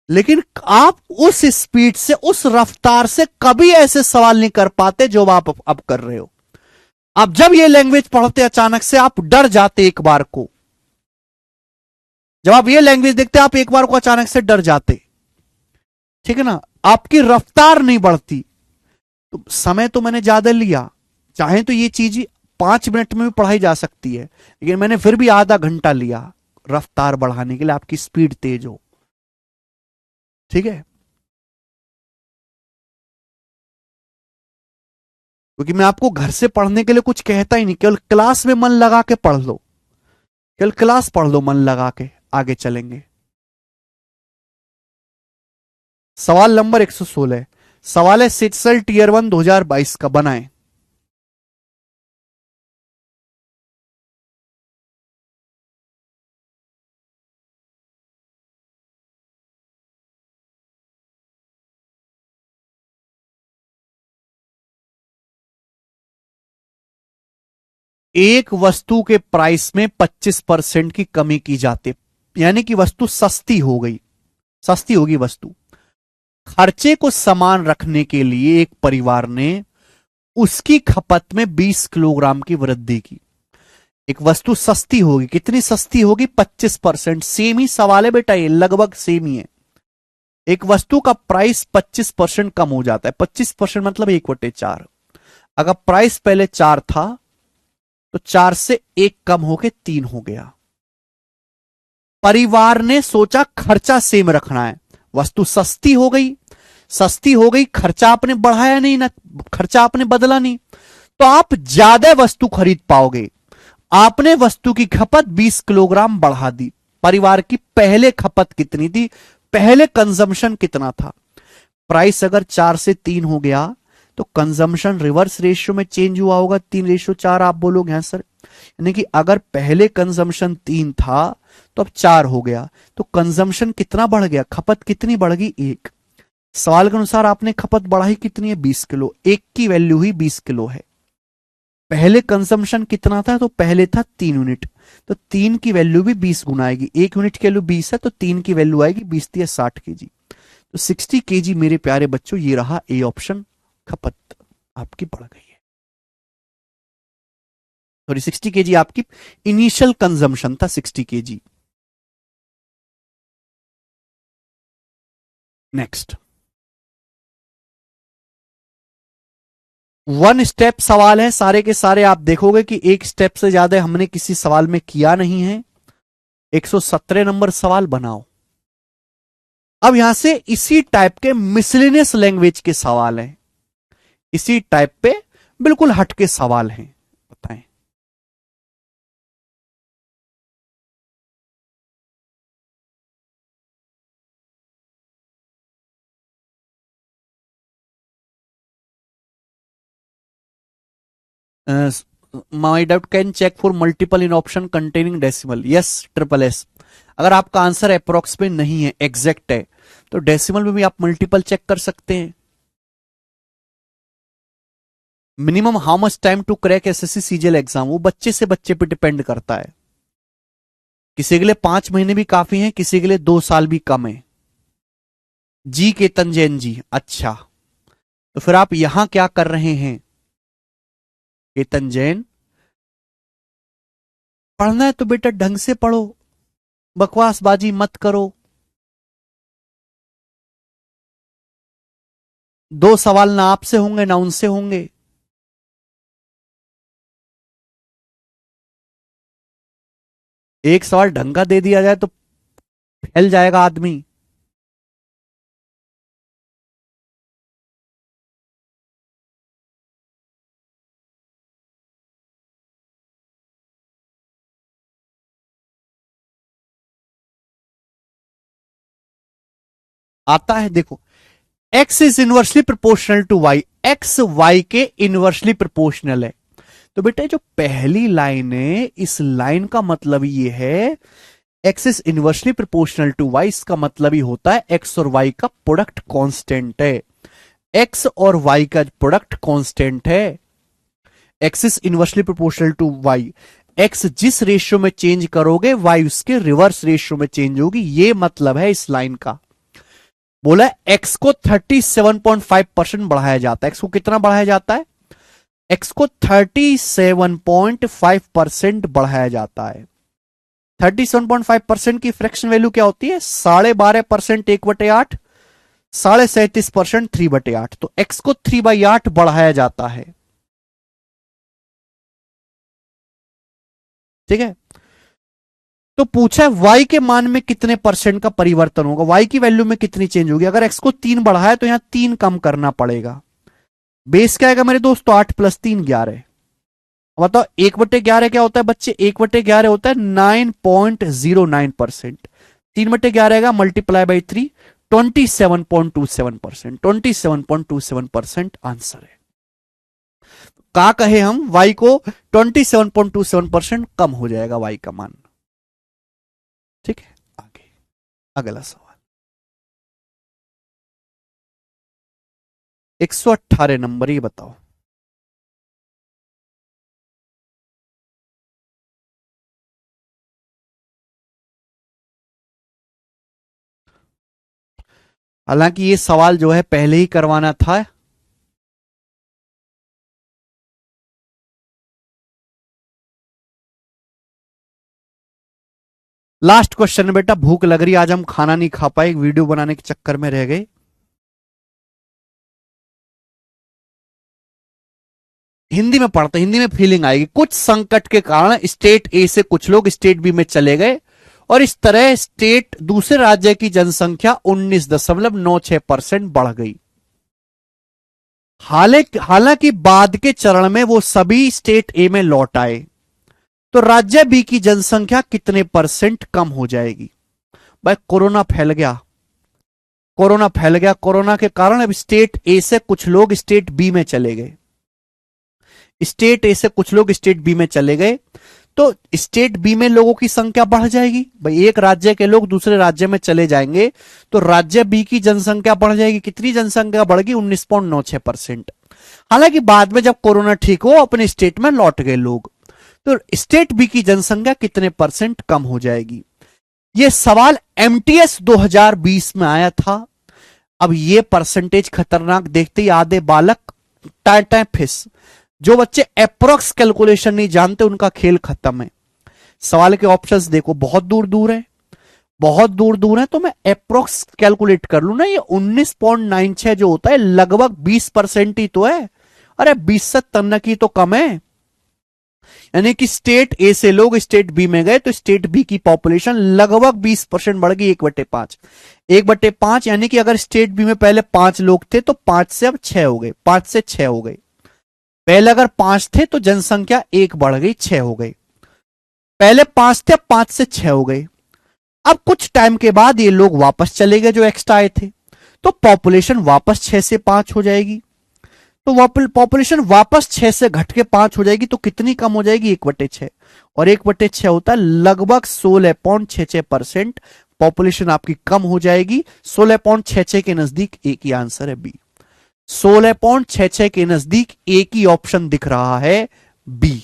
लेकिन आप उस स्पीड से, उस रफ्तार से कभी ऐसे सवाल नहीं कर पाते जो आप अब कर रहे हो। आप जब ये लैंग्वेज पढ़ते अचानक से आप डर जाते एक बार को। जब आप ये लैंग्वेज देखते आप एक बार को अचानक से डर जाते। ठीक है ना, आपकी रफ्तार नहीं बढ़ती। तो समय तो मैंने ज्यादा लिया, चाहे तो ये चीज 5 मिनट में भी पढ़ाई जा सकती है, लेकिन मैंने फिर भी आधा घंटा लिया रफ्तार बढ़ाने के लिए, आपकी स्पीड तेज हो। ठीक है। क्योंकि मैं आपको घर से पढ़ने के लिए कुछ कहता ही नहीं, केवल क्लास में मन लगा के पढ़ लो, केवल क्लास पढ़ लो मन लगा के, आगे चलेंगे। सवाल नंबर 116, सवाल है सिटसल टीयर 1 2022 का, बनाएं। एक वस्तु के प्राइस में 25% की कमी की जाती है, यानी कि वस्तु सस्ती हो गई, सस्ती होगी वस्तु। खर्चे को समान रखने के लिए एक परिवार ने उसकी खपत में 20 किलोग्राम की वृद्धि की। एक वस्तु सस्ती होगी, कितनी सस्ती होगी? 25%। सेम ही सवाल है बेटा, ये लगभग सेम ही है। एक वस्तु का प्राइस 25% कम हो जाता है। 25% मतलब 1/4। अगर प्राइस पहले 4 था तो 4 से 1 कम होके 3 हो गया। परिवार ने सोचा खर्चा सेम रखना है, वस्तु सस्ती हो गई, सस्ती हो गई, खर्चा आपने बढ़ाया नहीं ना, खर्चा आपने बदला नहीं, तो आप ज्यादा वस्तु खरीद पाओगे। आपने वस्तु की खपत 20 किलोग्राम बढ़ा दी। परिवार की पहले खपत कितनी थी, पहले कंजम्पशन कितना था? प्राइस अगर 4 से 3 हो गया तो कंजम्पशन रिवर्स रेशियो में चेंज हुआ होगा, 3:4 आप बोलोगे। हाँ सर, यानी कि अगर पहले कंजम्पशन 3 था तो अब 4 हो गया, तो कंजम्पशन कितना बढ़ गया, खपत कितनी बढ़ गई? 1। सवाल के अनुसार आपने खपत बढ़ाई कितनी है? 20 किलो। 1 की वैल्यू ही 20 किलो है। पहले कंजम्पशन कितना था? तो पहले था 3 यूनिट, तो 3 की वैल्यू भी 20 गुना आएगी। 1 यूनिट की वैल्यू 20 है तो 3 की वैल्यू आएगी 20 दिया 60 केजी। तो 60 केजी मेरे प्यारे बच्चों, ये रहा ए ऑप्शन, खपत आपकी बढ़ गई है। सॉरी, 60 केजी आपकी इनिशियल कंजम्पशन था, 60 केजी। नेक्स्ट, 1 स्टेप सवाल है, सारे के सारे आप देखोगे कि एक स्टेप से ज्यादा हमने किसी सवाल में किया नहीं है। 117 नंबर सवाल बनाओ। अब यहां से इसी टाइप के मिसलेनियस लैंग्वेज के सवाल हैं, इसी टाइप पे बिल्कुल हटके सवाल हैं, बताएं। My doubt can check for multiple in option containing decimal. Yes, triple S. अगर आपका आंसर अप्रोक्स में नहीं है, एग्जैक्ट है, तो डेसिमल में भी आप मल्टीपल चेक कर सकते हैं। Minimum how much time to crack SSC CGL exam, वो बच्चे से बच्चे पे डिपेंड करता है। किसी के लिए 5 महीने भी काफी हैं, किसी के लिए 2 साल भी कम है। जी केतन जैन जी, अच्छा, तो फिर आप यहां क्या कर रहे हैं केतन जैन? पढ़ना है तो बेटा ढंग से पढ़ो, बकवासबाजी मत करो। 2 सवाल ना आपसे होंगे ना उनसे होंगे। एक सवाल ढंग का दे दिया जाए तो फैल जाएगा आदमी। आता है, देखो, x is inversely proportional to y, x y के इनवर्सली प्रोपोर्शनल है। तो बेटा जो पहली लाइन है, इस लाइन का मतलब ये है x is inversely proportional to y, इसका मतलब ही होता है एक्स और वाई का प्रोडक्ट कांस्टेंट है। एक्स और वाई का प्रोडक्ट कांस्टेंट है। X is inversely proportional to y, x जिस रेशियो में चेंज करोगे वाई उसके रिवर्स रेशियो में चेंज होगी, ये मतलब है इस लाइन का। बोला एक्स को 37.5% बढ़ाया जाता है। एक्स को कितना बढ़ाया जाता है? एक्स को 37.5% बढ़ाया जाता है। 37.5% की फ्रैक्शन वैल्यू क्या होती है? 12.5% 1/8, 37.5% 3/8। तो एक्स को 3/8 बढ़ाया जाता है, ठीक है। तो पूछा है वाई के मान में कितने परसेंट का परिवर्तन होगा, वाई की वैल्यू में कितनी चेंज होगी। अगर एक्स को 3 बढ़ाया तो यहां 3 कम करना पड़ेगा, बेस क्या आएगा मेरे दोस्तों? 8 + 3 11। बताओ 1/11 क्या होता है बच्चे? 1/11 होता है 9.09%। 3/11 आएगा मल्टीप्लाई बाई 3, 27.27%। 27.27% आंसर है। कहा कहे हम y को 27.27% कम हो जाएगा y का मान। ठीक है, आगे अगला सवाल 118 नंबर, ये बताओ। हालांकि ये सवाल जो है पहले ही करवाना था। लास्ट क्वेश्चन है बेटा, भूख लग रही, आज हम खाना नहीं खा पाए, वीडियो बनाने के चक्कर में रह गए। हिंदी में पढ़ते, हिंदी में फीलिंग आएगी। कुछ संकट के कारण स्टेट ए से कुछ लोग स्टेट बी में चले गए और इस तरह स्टेट दूसरे राज्य की जनसंख्या 19.96% बढ़ गई। हालांकि बाद के चरण में वो सभी स्टेट ए में लौट आए, तो राज्य बी की जनसंख्या कितने % कम हो जाएगी? भाई कोरोना फैल गया, कोरोना फैल गया, कोरोना के कारण अब स्टेट ए से कुछ लोग स्टेट बी में चले गए, स्टेट ए से कुछ लोग स्टेट बी में चले गए, तो स्टेट बी में लोगों की संख्या बढ़ जाएगी। भाई एक राज्य के लोग दूसरे राज्य में चले जाएंगे तो राज्य बी की जनसंख्या बढ़ जाएगी। कितनी जनसंख्या बढ़ेगी? 19.96%। हालांकि बाद में जब कोरोना ठीक हो अपने स्टेट में लौट गए लोग, तो स्टेट बी की जनसंख्या कितने % कम हो जाएगी? यह सवाल एमटीएस 2020 में आया था। अब यह परसेंटेज खतरनाक, देखते ही आधे बालक टाटा फिस। जो बच्चे अप्रोक्स कैलकुलेशन नहीं जानते उनका खेल खत्म है। सवाल के ऑप्शंस देखो, बहुत दूर दूर है, बहुत दूर दूर है, तो मैं अप्रोक्स कैलकुलेट कर लू ना, ये 19.96 जो होता है लगभग 20% ही तो है। अरे 20 से तन्ना की तो कम है। यानी कि स्टेट ए से लोग स्टेट बी में गए तो स्टेट बी की पॉपुलेशन लगभग 20% बढ़ गई, 1/5। 1/5 यानी कि अगर स्टेट बी में पहले 5 लोग थे तो 5 से अब 6 हो गए, 5 से 6 हो गए। पहले अगर 5 थे तो जनसंख्या 1 बढ़ गई, 6 हो गई। पहले 5 थे, 5 से 6 हो गए। अब कुछ टाइम के बाद ये लोग वापस चले गए जो एक्स्ट्रा आए थे, तो पॉपुलेशन वापस 6 से 5 हो जाएगी। तो पॉपुलेशन वापस 6 से घट के 5 हो जाएगी, तो कितनी कम हो जाएगी? 1/6। और 1/6 होता है लगभग 16.66%। पॉपुलेशन आपकी कम हो जाएगी। 16.66 के नजदीक एक ही आंसर है बी। 16.66 के नजदीक एक ही ऑप्शन दिख रहा है, बी।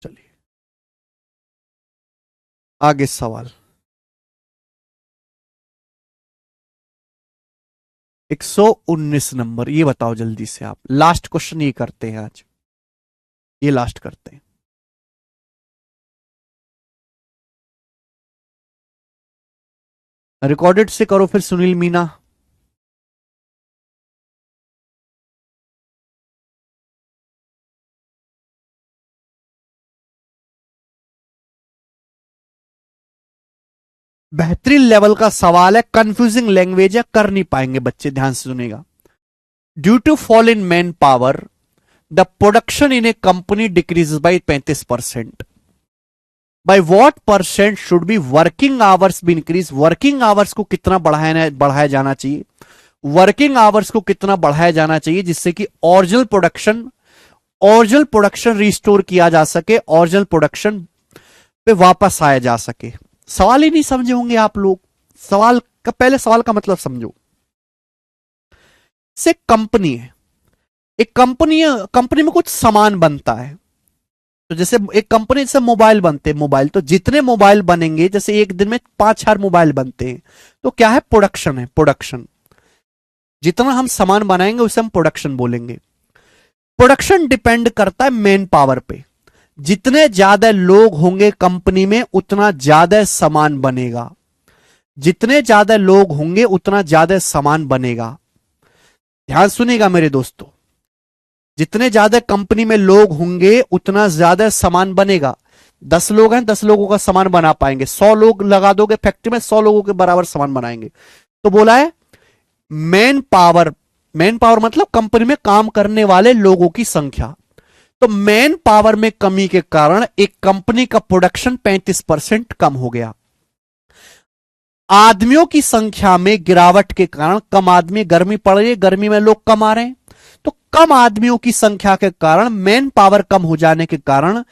चलिए आगे सवाल 119 नंबर, ये बताओ जल्दी से आप। लास्ट क्वेश्चन ये करते हैं आज, ये लास्ट करते हैं। रिकॉर्डेड से करो फिर सुनील मीना। बेहतरीन लेवल का सवाल है, कंफ्यूजिंग लैंग्वेज है, कर नहीं पाएंगे बच्चे, ध्यान से सुनेगा। Due to fall in man power the production in a company decreases by 35%। By what % should be working hours be increase? Working hours को कितना बढ़ाया जाना चाहिए? वर्किंग आवर्स को कितना बढ़ाया जाना चाहिए जिससे कि ओरिजिनल प्रोडक्शन रिस्टोर किया जा सके, ओरिजिनल प्रोडक्शन पे वापस आया जा सके। सवाल ही नहीं समझे होंगे आप लोग। सवाल का पहले सवाल का मतलब समझो। से कंपनी है, एक कंपनी में कुछ सामान बनता है। तो जैसे एक कंपनी से मोबाइल बनते हैं, मोबाइल तो जितने मोबाइल बनेंगे, जैसे एक दिन में 5,000 मोबाइल बनते हैं, तो क्या है? प्रोडक्शन है, प्रोडक्शन। जितना हम सामान बनाएंगे उसे हम प्रोडक्शन बोलेंगे। प्रोडक्शन डिपेंड करता है मैन पावर पे। जितने ज्यादा लोग होंगे कंपनी में उतना ज्यादा सामान बनेगा, जितने ज्यादा लोग होंगे उतना ज्यादा सामान बनेगा। ध्यान सुनिएगा मेरे दोस्तों, जितने ज्यादा कंपनी में लोग होंगे उतना ज्यादा सामान बनेगा। 10 लोग हैं, 10 लोगों का सामान बना पाएंगे। 100 लोग लगा दोगे फैक्ट्री में, 100 लोगों के बराबर सामान बनाएंगे। तो बोला है मैन पावर, मैन पावर मतलब कंपनी में काम करने वाले लोगों की संख्या। तो मैन पावर में कमी के कारण एक कंपनी का प्रोडक्शन 35% कम हो गया। आदमियों की संख्या में गिरावट के कारण कम आदमी, गर्मी पड़ रही है, गर्मी में लोग कम आ रहे हैं, तो कम आदमियों की संख्या के कारण मैन पावर कम हो जाने के कारण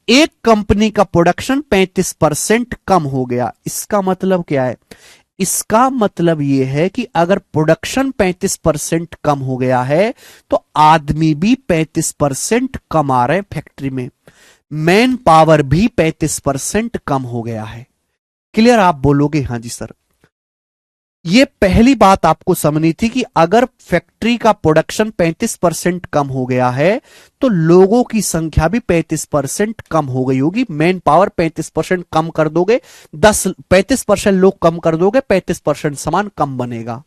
एक कंपनी का प्रोडक्शन 35% कम हो गया। इसका मतलब क्या है? इसका मतलब यह है कि अगर प्रोडक्शन 35% कम हो गया है तो आदमी भी 35% कम आ रहे हैं फैक्ट्री में, मैन पावर भी 35% कम हो गया है। क्लियर? आप बोलोगे हां जी सर। यह पहली बात आपको समझनी थी कि अगर फैक्ट्री का प्रोडक्शन 35% कम हो गया है तो लोगों की संख्या भी 35% कम हो गई होगी। मैन पावर 35% कम कर दोगे, 35% लोग कम कर दोगे, 35% सामान कम बनेगा।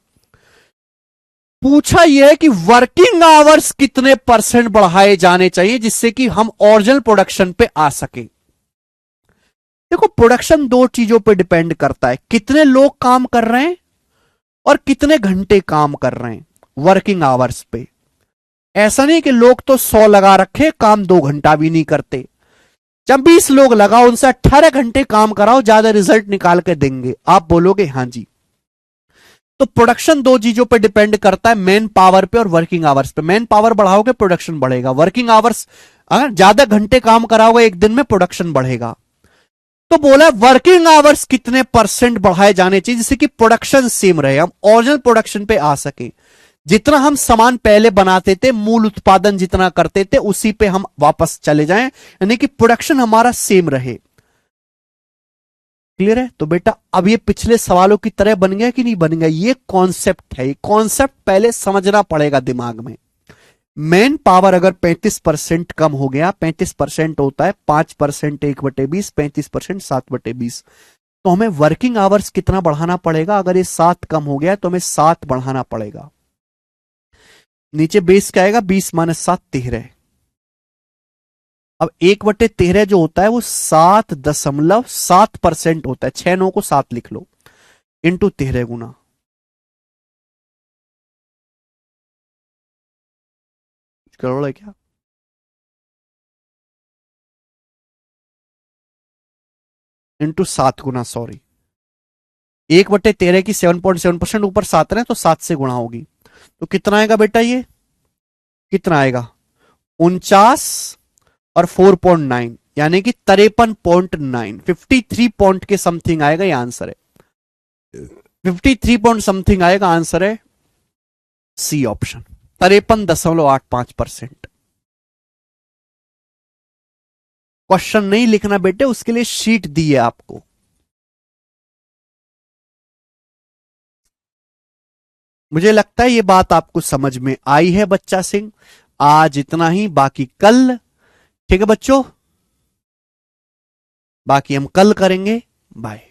पूछा यह है कि वर्किंग आवर्स कितने परसेंट बढ़ाए जाने चाहिए जिससे कि हम ओरिजिनल प्रोडक्शन पे आ सके। देखो, प्रोडक्शन दो चीजों पे डिपेंड करता है, कितने लोग काम कर रहे हैं और कितने घंटे काम कर रहे हैं वर्किंग आवर्स पे। ऐसा नहीं कि लोग तो 100 लगा रखे, काम 2 घंटा भी नहीं करते। जब 20 लोग लगाओ, उनसे 18 घंटे काम कराओ, ज्यादा रिजल्ट निकाल के देंगे। आप बोलोगे हां जी। तो प्रोडक्शन दो चीजों पे डिपेंड करता है, मैन पावर पे और वर्किंग आवर्स पे। मैन पावर बढ़ाओगे प्रोडक्शन बढ़ेगा, वर्किंग आवर्स अगर ज्यादा घंटे काम कराओगे एक दिन में प्रोडक्शन बढ़ेगा। तो बोला वर्किंग आवर्स कितने परसेंट बढ़ाए जाने चाहिए जिससे कि प्रोडक्शन सेम रहे, हम ओरिजिनल प्रोडक्शन पे आ सके। जितना हम सामान पहले बनाते थे, मूल उत्पादन जितना करते थे, उसी पे हम वापस चले जाएं, यानी कि प्रोडक्शन हमारा सेम रहे। क्लियर है? तो बेटा अब ये पिछले सवालों की तरह बन गया कि नहीं बन गया? ये कॉन्सेप्ट है, ये कॉन्सेप्ट पहले समझना पड़ेगा दिमाग में। मैन पावर अगर 35% कम हो गया, 35% होता है 5% 1/20, 35% 7/20, तो हमें वर्किंग आवर्स कितना बढ़ाना पड़ेगा? अगर ये 7 कम हो गया तो हमें 7 बढ़ाना पड़ेगा। नीचे बेस क्या आएगा? 20 - 7 13। अब 1/13 जो होता है वो 7.7% होता है। 6 9 को 7 लिख लो, इंटू 13 गुना। करोड़ है क्या? इंटू 7 गुना, सॉरी, 1/13 की 7.7% ऊपर 7 रहे तो 7 से गुणा होगी। तो कितना आएगा बेटा? ये कितना आएगा? 49 और 4.9 यानी कि 53.9, 53 पॉइंट के समथिंग आएगा। ये आंसर है 53 पॉइंट समथिंग आएगा। आंसर है सी ऑप्शन, 53.85%। क्वेश्चन नहीं लिखना बेटे, उसके लिए शीट दी है आपको। मुझे लगता है ये बात आपको समझ में आई है बच्चा सिंह। आज इतना ही, बाकी कल। ठीक है बच्चों, बाकी हम कल करेंगे। बाय।